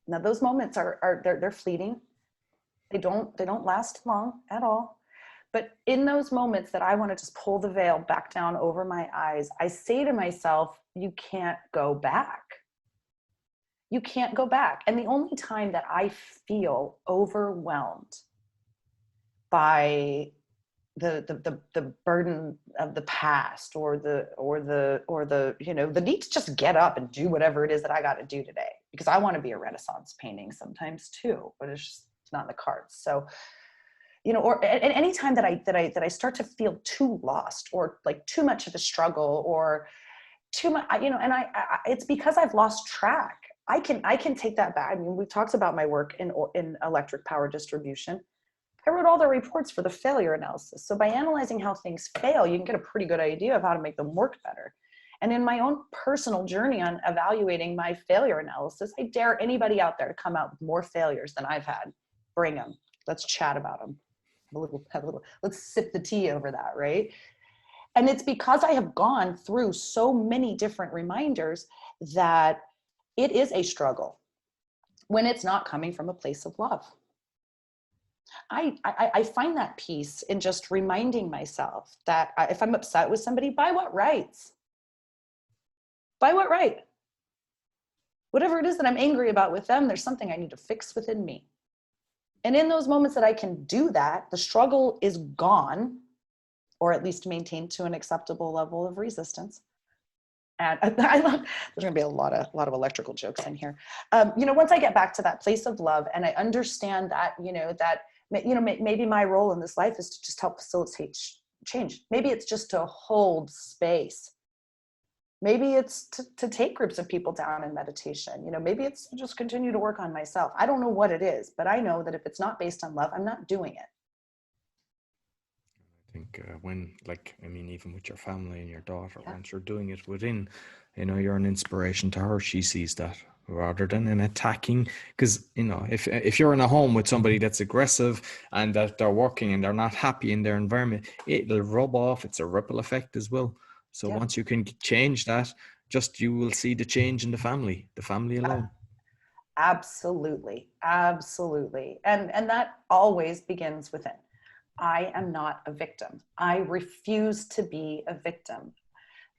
Now those moments they're fleeting. They don't last long at all. But in those moments that I want to just pull the veil back down over my eyes, I say to myself, you can't go back. You can't go back. And the only time that I feel overwhelmed by the burden of the past or the need to just get up and do whatever it is that I got to do today, because I want to be a Renaissance painting sometimes too, but it's not in the cards. So, or at any time that I start to feel too lost or like too much of a struggle or too much, and it's because I've lost track. I can take that back. I mean, we've talked about my work in electric power distribution. I wrote all the reports for the failure analysis. So by analyzing how things fail, you can get a pretty good idea of how to make them work better. And in my own personal journey on evaluating my failure analysis, I dare anybody out there to come out with more failures than I've had. Bring them. Let's chat about them. Let's sip the tea over that, right? And it's because I have gone through so many different reminders that it is a struggle when it's not coming from a place of love. I find that peace in just reminding myself that if I'm upset with somebody, by what rights? By what right? Whatever it is that I'm angry about with them, there's something I need to fix within me. And in those moments that I can do that, the struggle is gone, or at least maintained to an acceptable level of resistance. And I love, there's gonna be a lot of electrical jokes in here. Once I get back to that place of love and I understand that, maybe my role in this life is to just help facilitate change. Maybe it's just to hold space. Maybe it's to take groups of people down in meditation. Maybe it's to just continue to work on myself. I don't know what it is, but I know that if it's not based on love, I'm not doing it. I think even with your family and your daughter, once you're doing it within, you're an inspiration to her. She sees that rather than an attacking. Because, if you're in a home with somebody that's aggressive and that they're working and they're not happy in their environment, it'll rub off. It's a ripple effect as well. So once you can change that, you will see the change in the family alone. Absolutely. Absolutely. And that always begins within. I am not a victim. I refuse to be a victim.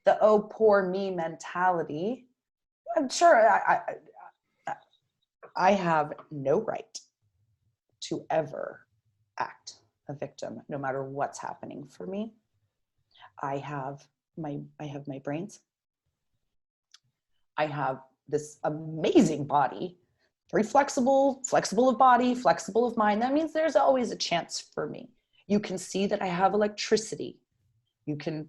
The "oh, poor me" mentality, I'm sure I have no right to ever act a victim, no matter what's happening for me. I have my brains. I have this amazing body, very flexible of body, flexible of mind. That means there's always a chance for me. You can see that I have electricity. You can,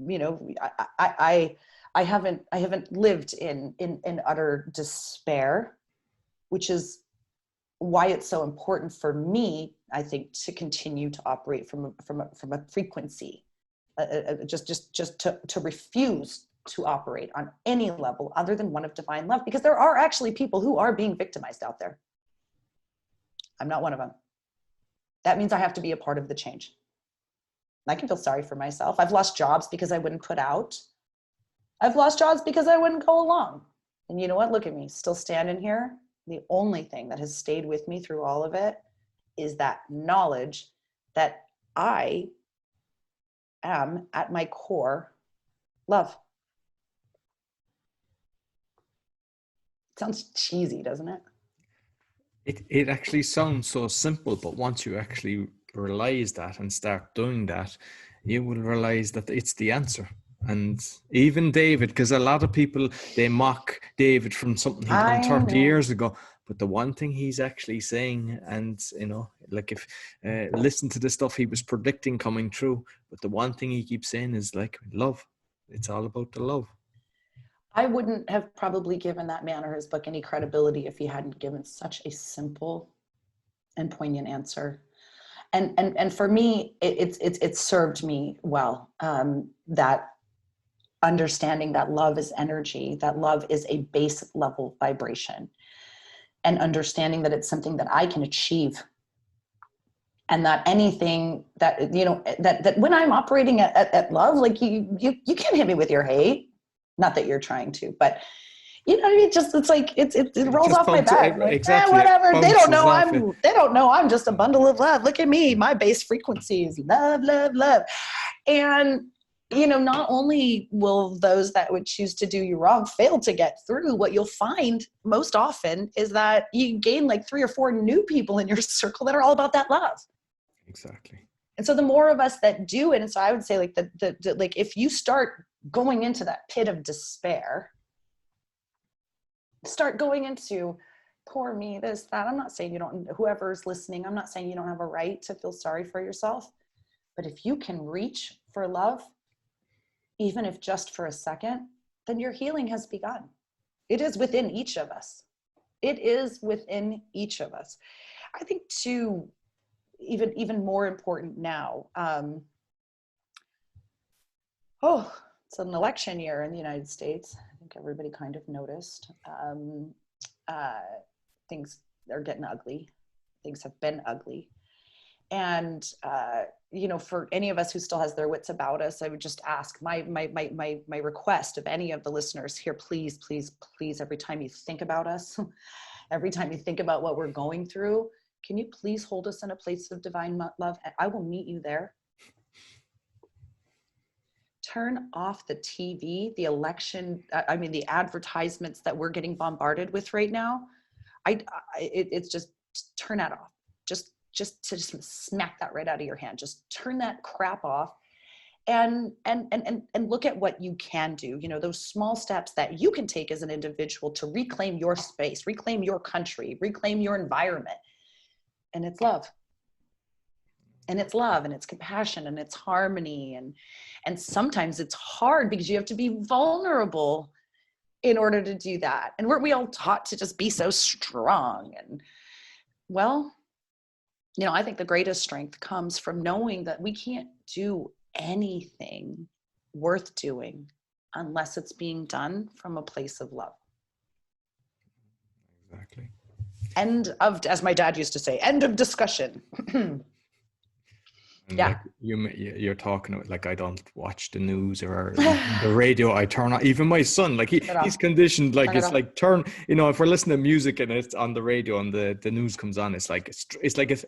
I haven't lived in utter despair, which is why it's so important for me, I think, to continue to operate from a frequency, just to refuse to operate on any level other than one of divine love, because there are actually people who are being victimized out there. I'm not one of them. That means I have to be a part of the change. I can feel sorry for myself. I've lost jobs because I wouldn't put out. I've lost jobs because I wouldn't go along. And you know what? Look at me, still standing here. The only thing that has stayed with me through all of it is that knowledge that I am, at my core, love. Sounds cheesy, doesn't it? It actually sounds so simple, but once you actually realize that and start doing that, you will realize that it's the answer. And even David, because a lot of people, they mock David from something he done 30 years ago. But the one thing he's actually saying, and if listen to the stuff he was predicting coming true, but the one thing he keeps saying is love. It's all about the love. I wouldn't have probably given that man or his book any credibility if he hadn't given such a simple and poignant answer. And for me, it served me well, that understanding that love is energy, that love is a base level vibration, and understanding that it's something that I can achieve. And that anything that, that when I'm operating at love, you can't hit me with your hate. Not that you're trying to, but it rolls off my back. Exactly. Whatever. They don't know I'm just a bundle of love. Look at me. My base frequency is love, love, love. And, not only will those that would choose to do you wrong fail to get through, what you'll find most often is that you gain 3 or 4 new people in your circle that are all about that love. Exactly. And so the more of us that do it, and so I would say if you start going into that pit of despair, start going into poor me, this, that. I'm not saying whoever's listening, I'm not saying you don't have a right to feel sorry for yourself, but if you can reach for love, even if just for a second, then your healing has begun. It is within each of us. It is within each of us. I think too, even more important now, it's an election year in the United States. I think everybody kind of noticed. Things are getting ugly. Things have been ugly. And, for any of us who still has their wits about us, I would just ask my request of any of the listeners here, please, please, please, every time you think about us, every time you think about what we're going through, Can you please hold us in a place of divine love? I will meet you there. Turn off the TV, the election, the advertisements that we're getting bombarded with right now. It's just turn that off. Just smack that right out of your hand. Just turn that crap off and look at what you can do. You know, those small steps that you can take as an individual to reclaim your space, reclaim your country, reclaim your environment. And it's love. And it's love, and it's compassion, and it's harmony. And sometimes it's hard because you have to be vulnerable in order to do that. And we're all taught to just be so strong. And well, you know, I think the greatest strength comes from knowing that we can't do anything worth doing unless it's being done from a place of love. Exactly. End of, as my dad used to say, end of discussion. And Yeah. like you're talking about, like, I don't watch the news or the radio. I turn on, even my son, like he's conditioned, like it's like turn, you know, if we're listening to music and it's on the radio and the news comes on, it's like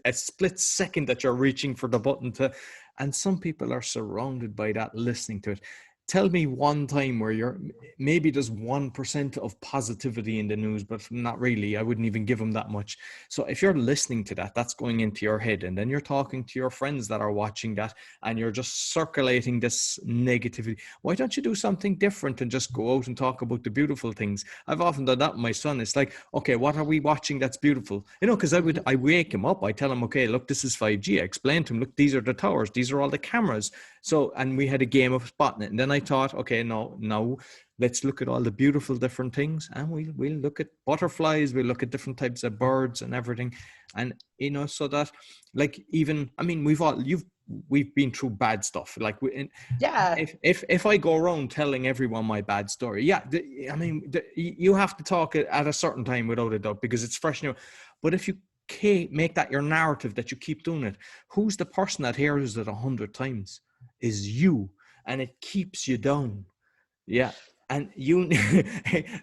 a split second that you're reaching for the button to, and some people are surrounded by that, listening to it. Tell me one time where maybe there's 1% of positivity in the news, but not really. I wouldn't even give them that much. So if you're listening to that, that's going into your head, and then you're talking to your friends that are watching that, and you're just circulating this negativity. Why don't you do something different and just go out and talk about the beautiful things? I've often done that with my son. It's like, okay, what are we watching that's beautiful? You know, because I wake him up. I tell him, okay, look, this is 5G. I explain to him, look, these are the towers. These are all the cameras. So, and we had a game of spotting it. And then I thought, okay, no, let's look at all the beautiful different things, and we'll look at butterflies, we'll look at different types of birds and everything. And, you know, so that, like, even, I mean, we've been through bad stuff. Like, if I go around telling everyone my bad story, you have to talk at a certain time without a doubt, because it's fresh new. But if you make that your narrative, that you keep doing it, who's the person that hears it 100 times? Is you. And it keeps you down. Yeah. And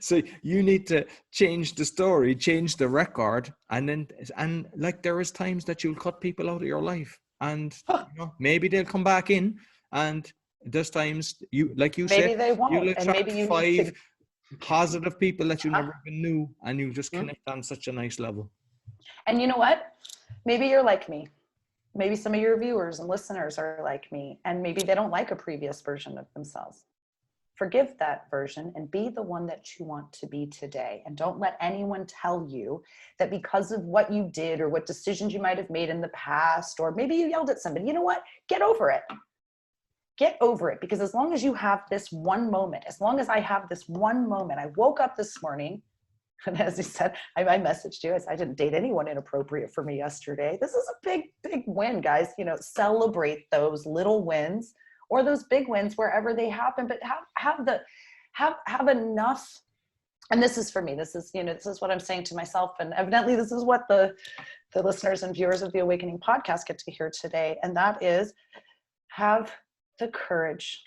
so you need to change the story, change the record. And like, there is times that you'll cut people out of your life, and you know, maybe they'll come back in, and there's times maybe said, they won't, you'll and attract maybe you 5 positive people that you never even knew, and you just connect on such a nice level. And you know what? Maybe you're like me. Maybe some of your viewers and listeners are like me, and maybe they don't like a previous version of themselves. Forgive that version and be the one that you want to be today. And don't let anyone tell you that because of what you did or what decisions you might have made in the past, or maybe you yelled at somebody, you know what? Get over it. Get over it. Because as long as you have this one moment, as long as I have this one moment, I woke up this morning, and as he said, I messaged you, I didn't date anyone inappropriate for me yesterday. This is a big, big win, guys. You know, celebrate those little wins or those big wins wherever they happen, but have enough. And this is for me, this is what I'm saying to myself. And evidently this is what the listeners and viewers of the Awakening podcast get to hear today. And that is, have the courage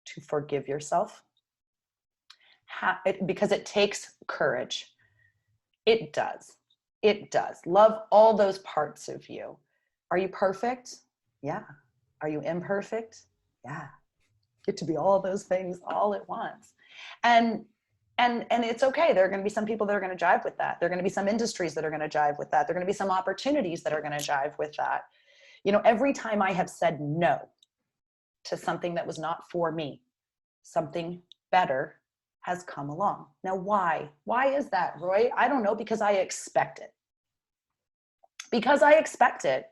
to forgive yourself. Because it takes courage. It does. It does. Love all those parts of you. Are you perfect? Yeah. Are you imperfect? Yeah. Get to be all those things all at once. And it's okay. There are going to be some people that are going to jive with that. There are going to be some industries that are going to jive with that. There are going to be some opportunities that are going to jive with that. You know, every time I have said no to something that was not for me, something better has come along. Now, why? Why is that, Roy? I don't know, because I expect it. Because I expect it.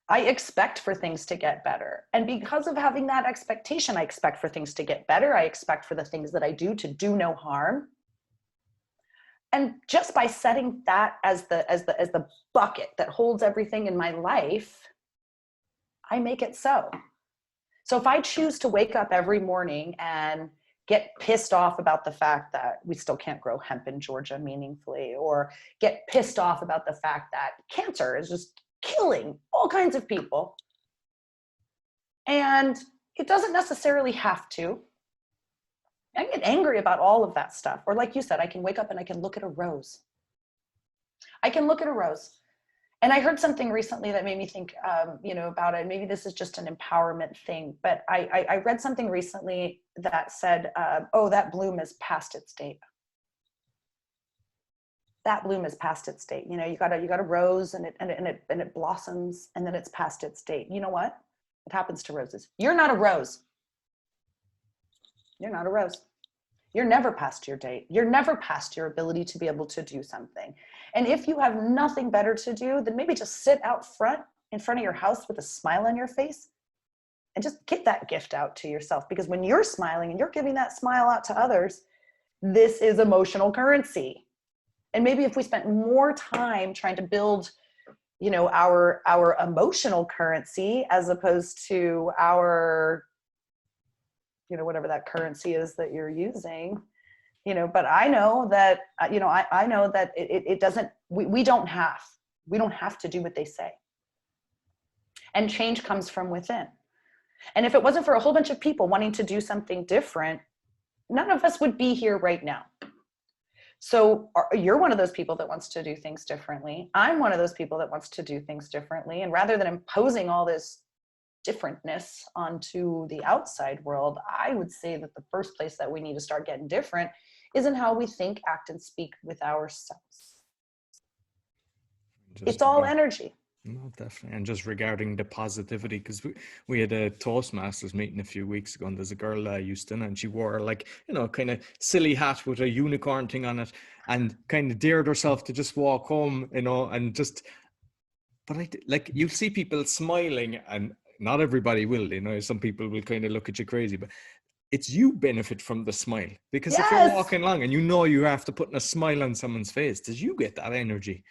I expect for things to get better. And because of having that expectation, I expect for things to get better. I expect for the things that I do to do no harm. And just by setting that as the bucket that holds everything in my life, I make it so. So if I choose to wake up every morning and get pissed off about the fact that we still can't grow hemp in Georgia meaningfully, or get pissed off about the fact that cancer is just killing all kinds of people, and it doesn't necessarily have to. I get angry about all of that stuff. Or like you said, I can wake up and I can look at a rose. I can look at a rose And I heard something recently that made me think, about it. Maybe this is just an empowerment thing, but I read something recently that said, oh, that bloom is past its date. That bloom is past its date. You got a rose and it blossoms, and then it's past its date. You know what? It happens to roses. You're not a rose. You're not a rose. You're never past your date. You're never past your ability to be able to do something. And if you have nothing better to do, then maybe just sit out front in front of your house with a smile on your face and just get that gift out to yourself. Because when you're smiling and you're giving that smile out to others, this is emotional currency. And maybe if we spent more time trying to build, our emotional currency as opposed to our, whatever that currency is that you're using, but I know that, I know that it doesn't, we don't have to do what they say. And change comes from within. And if it wasn't for a whole bunch of people wanting to do something different, none of us would be here right now. So you're one of those people that wants to do things differently. I'm one of those people that wants to do things differently. And rather than imposing all this differentness onto the outside world, I would say that the first place that we need to start getting different is in how we think, act, and speak with ourselves. It's all energy. No, definitely. And just regarding the positivity, because we had a Toastmasters meeting a few weeks ago, and there's a girl, Houston, and she wore kind of silly hat with a unicorn thing on it, and kind of dared herself to just walk home, and just, but you see people smiling, and not everybody will, some people will kind of look at you crazy, but it's you benefit from the smile, because if you're walking along and you have to put a smile on someone's face, does you get that energy?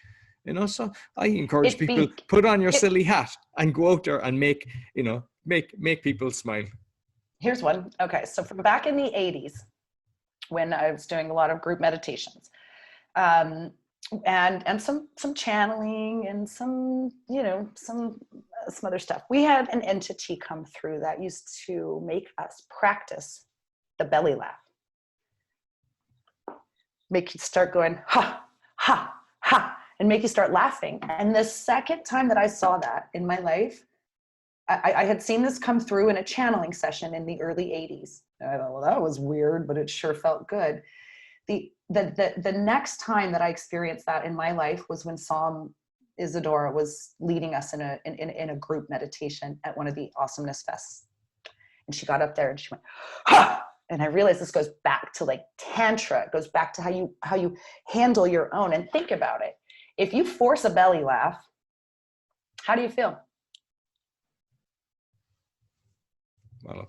So I encourage people, put on your silly hat and go out there and make people smile. Here's one. Okay. So from back in the 80s, when I was doing a lot of group meditations, and some channeling and some other stuff, we had an entity come through that used to make us practice the belly laugh. Make you start going, ha, ha, ha, and make you start laughing. And the second time that I saw that in my life, I had seen this come through in a channeling session in the early 80s. I thought, well, that was weird, but it sure felt good. The next time that I experienced that in my life was when Psalm Isadora was leading us in a group meditation at one of the Awesomeness Fests. And she got up there and she went, ha! And I realized this goes back to like Tantra. It goes back to how you handle your own. And think about it. If you force a belly laugh, how do you feel? Well,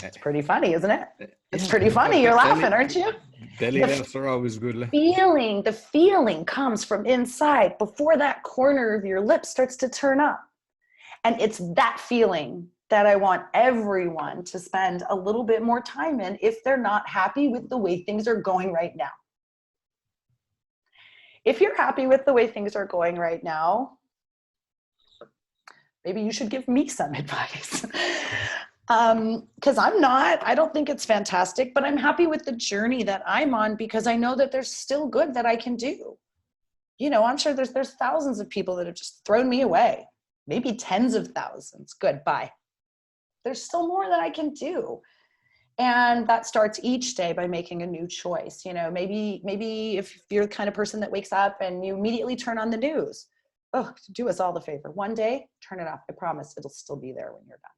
it's pretty funny, isn't it? It's pretty funny. You're laughing, aren't you? Belly laughs are always good. The feeling comes from inside before that corner of your lip starts to turn up. And it's that feeling that I want everyone to spend a little bit more time in if they're not happy with the way things are going right now. If you're happy with the way things are going right now, maybe you should give me some advice. Because I don't think it's fantastic, but I'm happy with the journey that I'm on because I know that there's still good that I can do. I'm sure there's thousands of people that have just thrown me away, maybe tens of thousands. Good, bye. There's still more that I can do. And that starts each day by making a new choice. Maybe if you're the kind of person that wakes up and you immediately turn on the news, do us all the favor. One day, turn it off. I promise it'll still be there when you're done.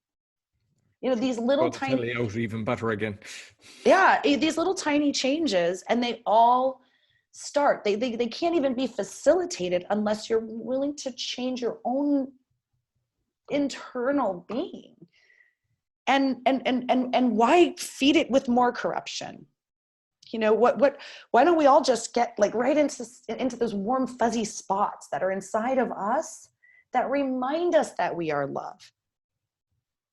These little tiny, out even better again. Yeah, these little tiny changes, and they all start. They can't even be facilitated unless you're willing to change your own internal being. And why feed it with more corruption? Why don't we all just get like right into those warm fuzzy spots that are inside of us that remind us that we are love?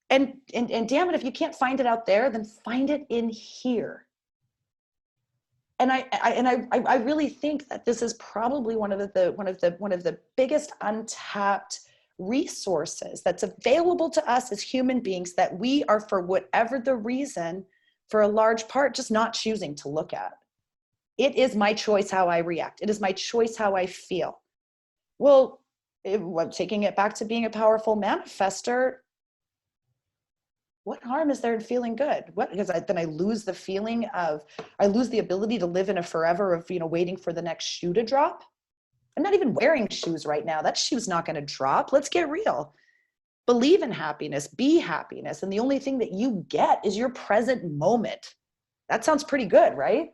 And damn it, if you can't find it out there, then find it in here. And I really think that this is probably one of the biggest untapped resources that's available to us as human beings that we are, for whatever the reason, for a large part, just not choosing to look at. It is my choice how I react. It is my choice how I feel. Well, taking it back to being a powerful manifester, what harm is there in feeling good? Because then I lose the feeling of, I lose the ability to live in a forever of, waiting for the next shoe to drop. I'm not even wearing shoes right now. That shoe's not going to drop. Let's get real. Believe in happiness, be happiness. And the only thing that you get is your present moment. That sounds pretty good, right?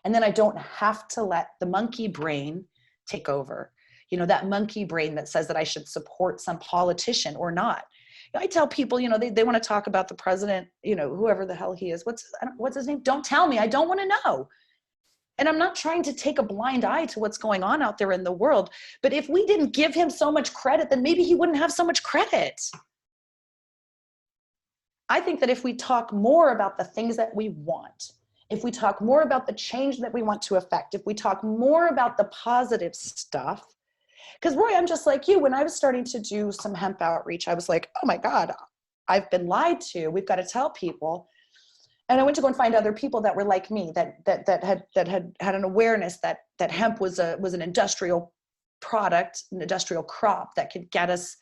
And then I don't have to let the monkey brain take over. That monkey brain that says that I should support some politician or not. I tell people, they want to talk about the president, whoever the hell he is. What's his name? Don't tell me. I don't want to know. And I'm not trying to take a blind eye to what's going on out there in the world. But if we didn't give him so much credit, then maybe he wouldn't have so much credit. I think that if we talk more about the things that we want, if we talk more about the change that we want to affect, if we talk more about the positive stuff, because Roy, I'm just like you. When I was starting to do some hemp outreach, I was like, oh my God, I've been lied to. We've got to tell people. And I went to go and find other people that were like me, that had an awareness that hemp was an industrial product, an industrial crop that could get us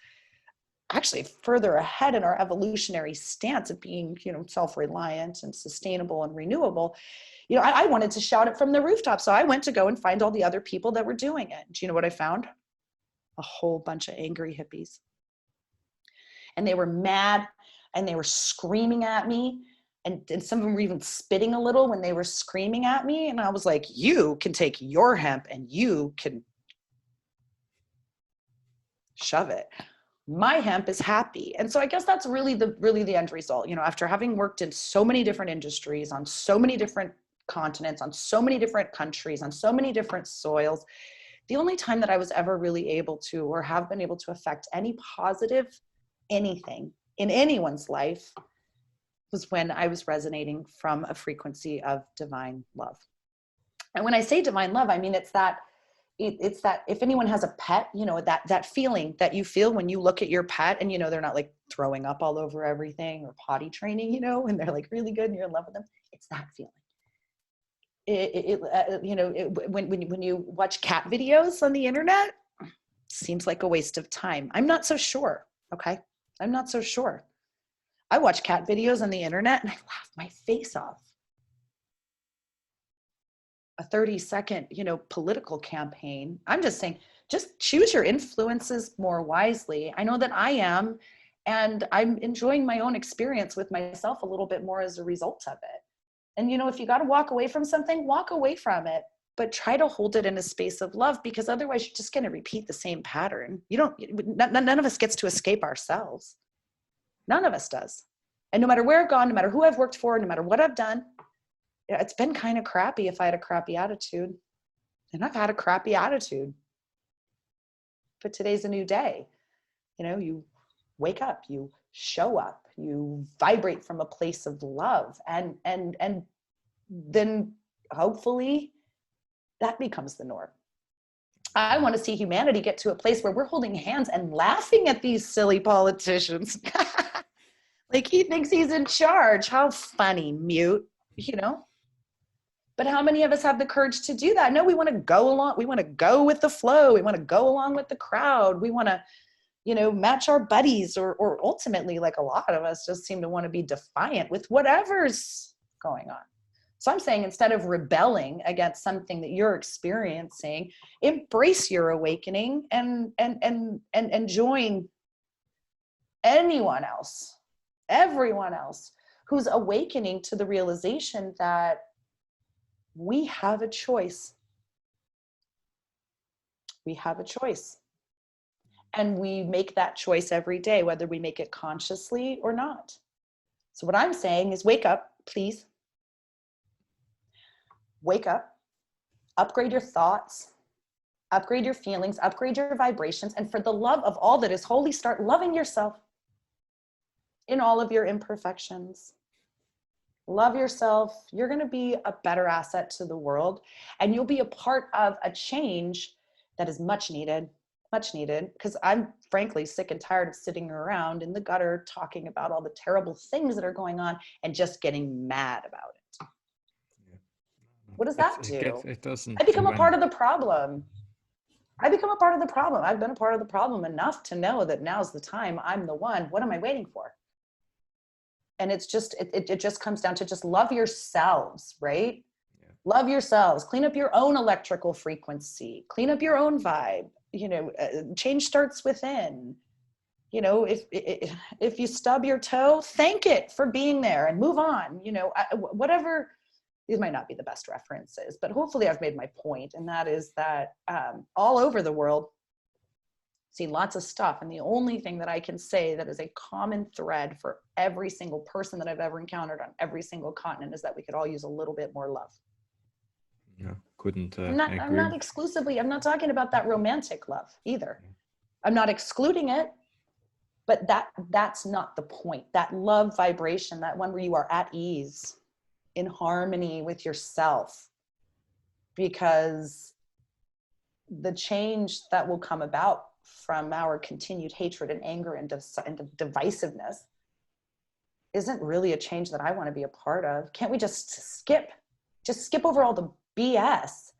actually further ahead in our evolutionary stance of being, self-reliant and sustainable and renewable. I wanted to shout it from the rooftop. So I went to go and find all the other people that were doing it. Do you know what I found? A whole bunch of angry hippies. And they were mad and they were screaming at me. And some of them were even spitting a little when they were screaming at me. And I was like, you can take your hemp and you can shove it. My hemp is happy. And so I guess that's really the end result. After having worked in so many different industries, on so many different continents, on so many different countries, on so many different soils, the only time that I was ever really able to, or have been able to affect any positive anything in anyone's life, was when I was resonating from a frequency of divine love. And when I say divine love, I mean, it's that if anyone has a pet, that feeling that you feel when you look at your pet and, they're not like throwing up all over everything or potty training, and they're like really good and you're in love with them. It's that feeling. When you watch cat videos on the internet, it seems like a waste of time. I'm not so sure. Okay. I'm not so sure. I watch cat videos on the internet and I laugh my face off. A 30-second, political campaign. I'm just saying, just choose your influences more wisely. I know that I am, and I'm enjoying my own experience with myself a little bit more as a result of it. And, if you got to walk away from something, walk away from it, but try to hold it in a space of love, because otherwise you're just going to repeat the same pattern. None of us gets to escape ourselves. None of us does. And no matter where I've gone, no matter who I've worked for, no matter what I've done, it's been kind of crappy if I had a crappy attitude. And I've had a crappy attitude. But today's a new day. You wake up, you show up, you vibrate from a place of love. And then hopefully that becomes the norm. I want to see humanity get to a place where we're holding hands and laughing at these silly politicians. Like he thinks he's in charge. How funny, mute, But how many of us have the courage to do that? No, we want to go along. We want to go with the flow. We want to go along with the crowd. We want to, match our buddies, or ultimately, like a lot of us just seem to want to be defiant with whatever's going on. So I'm saying, instead of rebelling against something that you're experiencing, embrace your awakening and join anyone else, everyone else who's awakening to the realization that we have a choice. We have a choice. And we make that choice every day, whether we make it consciously or not. So what I'm saying is, wake up, please. Wake up, upgrade your thoughts, upgrade your feelings, upgrade your vibrations, and for the love of all that is holy, start loving yourself in all of your imperfections. Love yourself. You're going to be a better asset to the world, and you'll be a part of a change that is much needed, because I'm frankly sick and tired of sitting around in the gutter talking about all the terrible things that are going on and just getting mad about it. What does that do? It doesn't. I become a part of the problem. I become a part of the problem. I've been a part of the problem enough to know that now's the time. I'm the one. What am I waiting for? And it's just, it just comes down to just love yourselves, right? Yeah. Love yourselves, clean up your own electrical frequency, clean up your own vibe, change starts within. If you stub your toe, thank it for being there and move on, whatever. These might not be the best references, but hopefully I've made my point. And that is that all over the world, see lots of stuff. And the only thing that I can say that is a common thread for every single person that I've ever encountered on every single continent is that we could all use a little bit more love. Yeah, couldn't I'm not exclusively, I'm not talking about that romantic love either. I'm not excluding it, but that's not the point. That love vibration, that one where you are at ease, in harmony with yourself, because the change that will come about from our continued hatred and anger and divisiveness isn't really a change that I want to be a part of. Can't we just skip over all the BS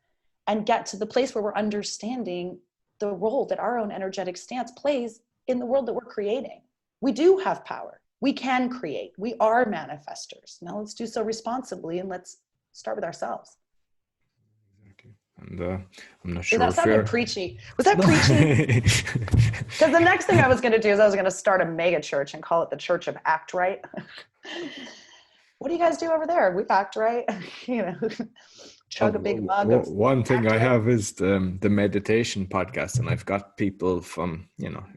and get to the place where we're understanding the role that our own energetic stance plays in the world that we're creating? We do have power. We can create. We are manifestors. Now let's do so responsibly, and let's start with ourselves. Exactly. And I'm not sure. That sounded preachy. Was that preachy? Because the next thing I was going to do is I was going to start a mega church and call it the Church of Act Right. What do you guys do over there? We act right. Chug a big mug of one thing I have is the meditation podcast, and I've got people from,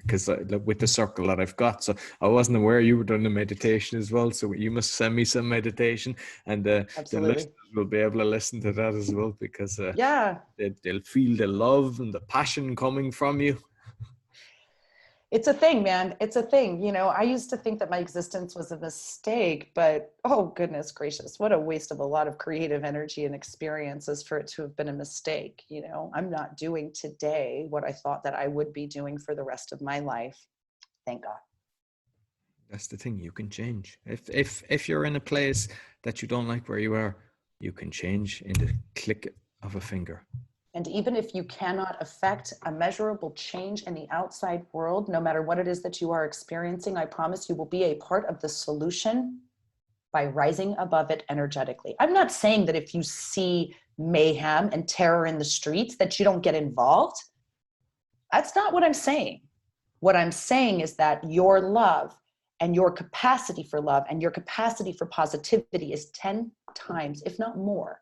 because with the circle that I've got, so I wasn't aware you were doing the meditation as well, so you must send me some meditation, and the listeners will be able to listen to that as well, because they'll feel the love and the passion coming from you. It's a thing, man. It's a thing. I used to think that my existence was a mistake, but oh, goodness gracious, what a waste of a lot of creative energy and experiences for it to have been a mistake. I'm not doing today what I thought that I would be doing for the rest of my life. Thank God. That's the thing. You can change. If you're in a place that you don't like where you are, you can change in the click of a finger. And even if you cannot affect a measurable change in the outside world, no matter what it is that you are experiencing, I promise you will be a part of the solution by rising above it energetically. I'm not saying that if you see mayhem and terror in the streets that you don't get involved. That's not what I'm saying. What I'm saying is that your love and your capacity for love and your capacity for positivity is 10 times, if not more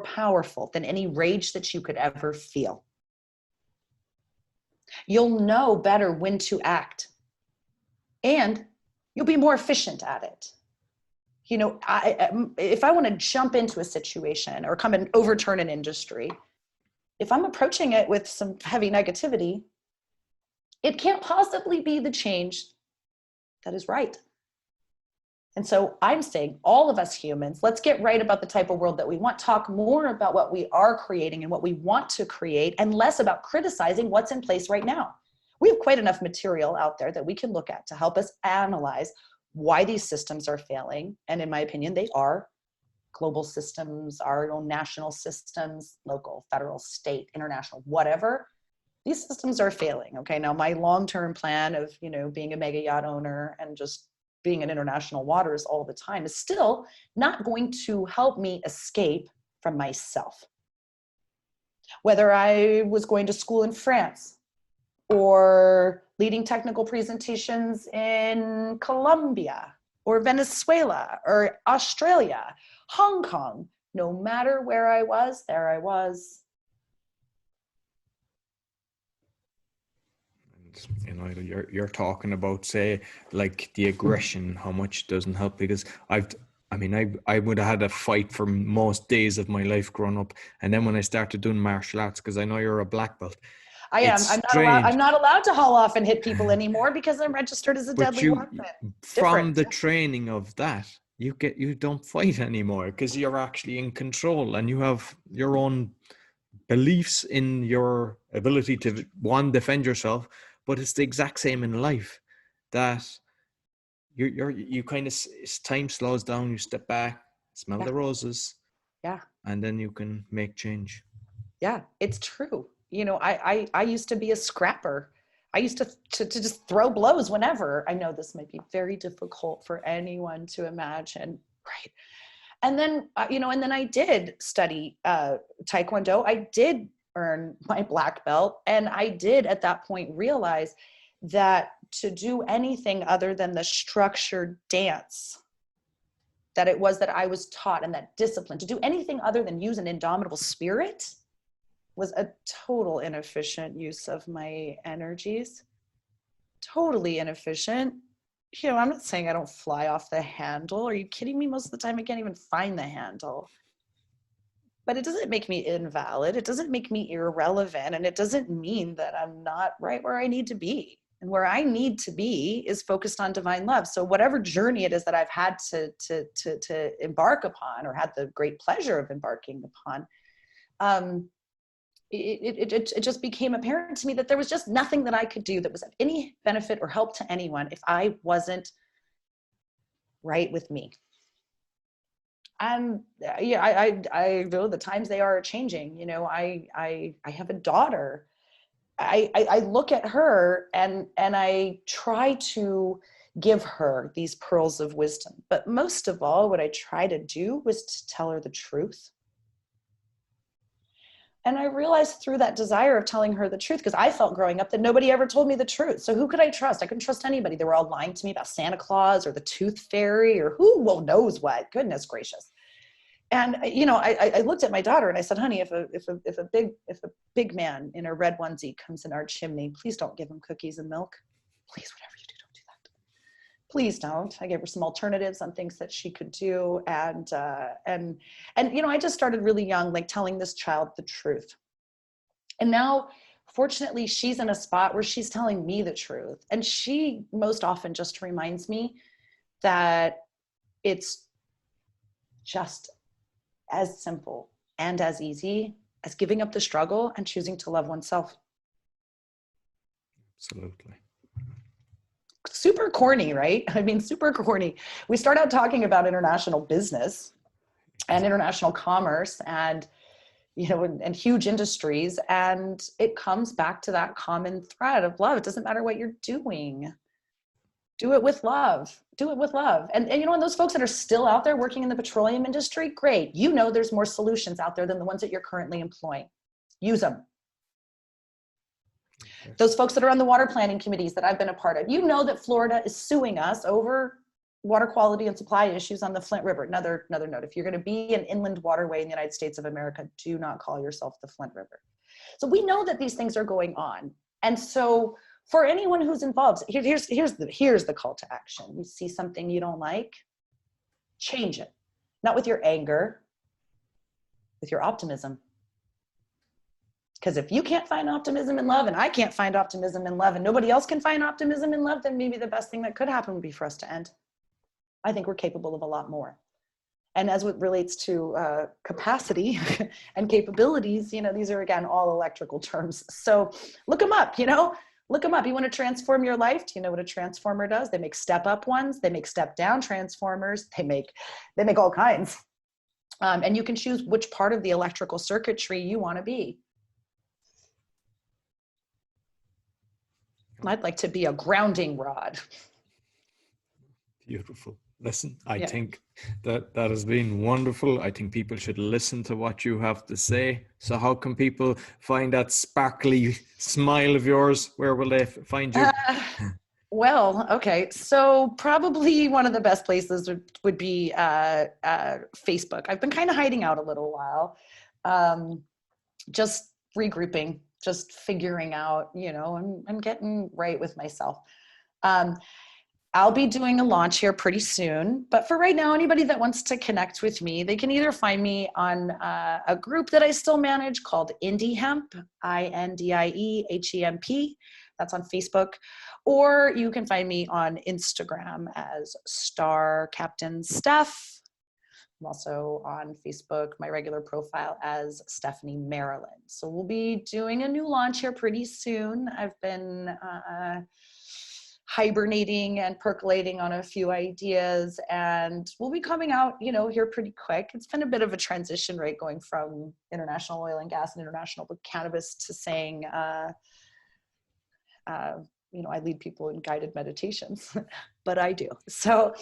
powerful than any rage that you could ever feel. You'll know better when to act, and you'll be more efficient at it. If I want to jump into a situation or come and overturn an industry, if I'm approaching it with some heavy negativity, it can't possibly be the change that is right. And so I'm saying all of us humans, let's get right about the type of world that we want, talk more about what we are creating and what we want to create, and less about criticizing what's in place right now. We have quite enough material out there that we can look at to help us analyze why these systems are failing. And in my opinion, they are. Global systems, our own national systems, local, federal, state, international, whatever. These systems are failing. Okay, now my long-term plan of, being a mega yacht owner and just being in international waters all the time is still not going to help me escape from myself. Whether I was going to school in France or leading technical presentations in Colombia or Venezuela or Australia, Hong Kong, no matter where I was, there I was. You're talking about, say, like the aggression, how much doesn't help, because I would have had a fight for most days of my life growing up, and then when I started doing martial arts, because I know you're a black belt. I am. I'm not allowed to haul off and hit people anymore because I'm registered as a deadly weapon. From the training of that, you don't fight anymore because you're actually in control and you have your own beliefs in your ability to defend yourself. But it's the exact same in life, that you kind of, time slows down, you step back, smell the roses, and then you can make change. Yeah, it's true. I used to be a scrapper. I used to just throw blows whenever. I know this might be very difficult for anyone to imagine, right? And then, and then I did study TaeKwonDo. I did earn my black belt. And I did at that point realize that to do anything other than the structured dance that it was that I was taught, and that discipline, to do anything other than use an indomitable spirit, was a total inefficient use of my energies. Totally inefficient. I'm not saying I don't fly off the handle. Are you kidding me? Most of the time I can't even find the handle. But it doesn't make me invalid. It doesn't make me irrelevant. And it doesn't mean that I'm not right where I need to be. And where I need to be is focused on divine love. So whatever journey it is that I've had to embark upon, or had the great pleasure of embarking upon, it just became apparent to me that there was just nothing that I could do that was of any benefit or help to anyone if I wasn't right with me. And I know the times they are changing. I have a daughter. I look at her and I try to give her these pearls of wisdom. But most of all, what I try to do was to tell her the truth. And I realized through that desire of telling her the truth, because I felt growing up that nobody ever told me the truth. So who could I trust? I couldn't trust anybody. They were all lying to me about Santa Claus or the tooth fairy or who knows what. Goodness gracious. And I looked at my daughter and I said, honey, if a big man in a red onesie comes in our chimney, please don't give him cookies and milk. Please, whatever you do, don't do that. Please don't. I gave her some alternatives on things that she could do. And I just started really young, like telling this child the truth. And now, fortunately, she's in a spot where she's telling me the truth. And she most often just reminds me that it's just as simple and as easy as giving up the struggle and choosing to love oneself. Absolutely. Super corny, right? I mean, super corny. We start out talking about international business and international commerce and, and huge industries. And it comes back to that common thread of love. It doesn't matter what you're doing. Do it with love. Do it with love. And and those folks that are still out there working in the petroleum industry, great. There's more solutions out there than the ones that you're currently employing. Use them. Okay. Those folks that are on the water planning committees that I've been a part of, that Florida is suing us over water quality and supply issues on the Flint River. Another note, if you're going to be an inland waterway in the United States of America, do not call yourself the Flint River. So we know that these things are going on. And so for anyone who's involved, here's the call to action. You see something you don't like, change it. Not with your anger, with your optimism. Because if you can't find optimism in love, and I can't find optimism in love, and nobody else can find optimism in love, then maybe the best thing that could happen would be for us to end. I think we're capable of a lot more. And as it relates to capacity and capabilities, these are, again, all electrical terms. So look them up, Look them up. You want to transform your life? Do you know what a transformer does? They make step up ones. They make step down transformers. They make all kinds. And you can choose which part of the electrical circuitry you want to be. I'd like to be a grounding rod. Beautiful. Listen, I think that has been wonderful. I think people should listen to what you have to say. So how can people find that sparkly smile of yours? Where will they find you? Well, okay. So probably one of the best places would be Facebook. I've been kind of hiding out a little while, just regrouping, just figuring out, I'm getting right with myself. I'll be doing a launch here pretty soon, but for right now, anybody that wants to connect with me, they can either find me on a group that I still manage called Indie Hemp, INDIEHEMP. That's on Facebook, or you can find me on Instagram as Star Captain Steph. I'm also on Facebook, my regular profile as Stephanie Maryland. So we'll be doing a new launch here pretty soon. I've been hibernating and percolating on a few ideas, and we'll be coming out, here pretty quick. It's been a bit of a transition, right? Going from international oil and gas and international cannabis to saying, I lead people in guided meditations, but I do. So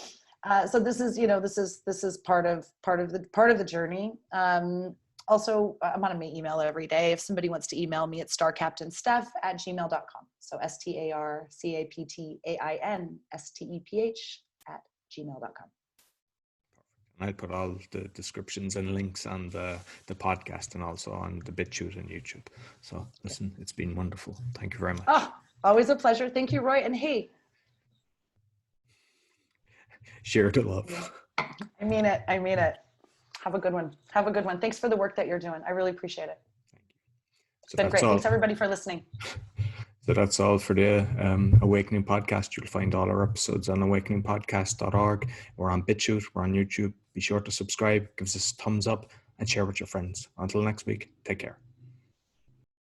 this is, this is part of the journey. Also, I'm on my email every day. If somebody wants to email me, it's starcaptainsteph@gmail.com. So starcaptainsteph@gmail.com. I'll put all the descriptions and links on the podcast and also on the BitChute and YouTube. So listen, it's been wonderful. Thank you very much. Oh, always a pleasure. Thank you, Roy. And hey, share the love. I mean it. Have a good one. Thanks for the work that you're doing. I really appreciate it. Thank you. It's been great. Thanks everybody for listening. So that's all for the Awakening Podcast. You'll find all our episodes on awakeningpodcast.org. We're on BitChute. We're on YouTube. Be sure to subscribe, give us a thumbs up, and share with your friends. Until next week, take care.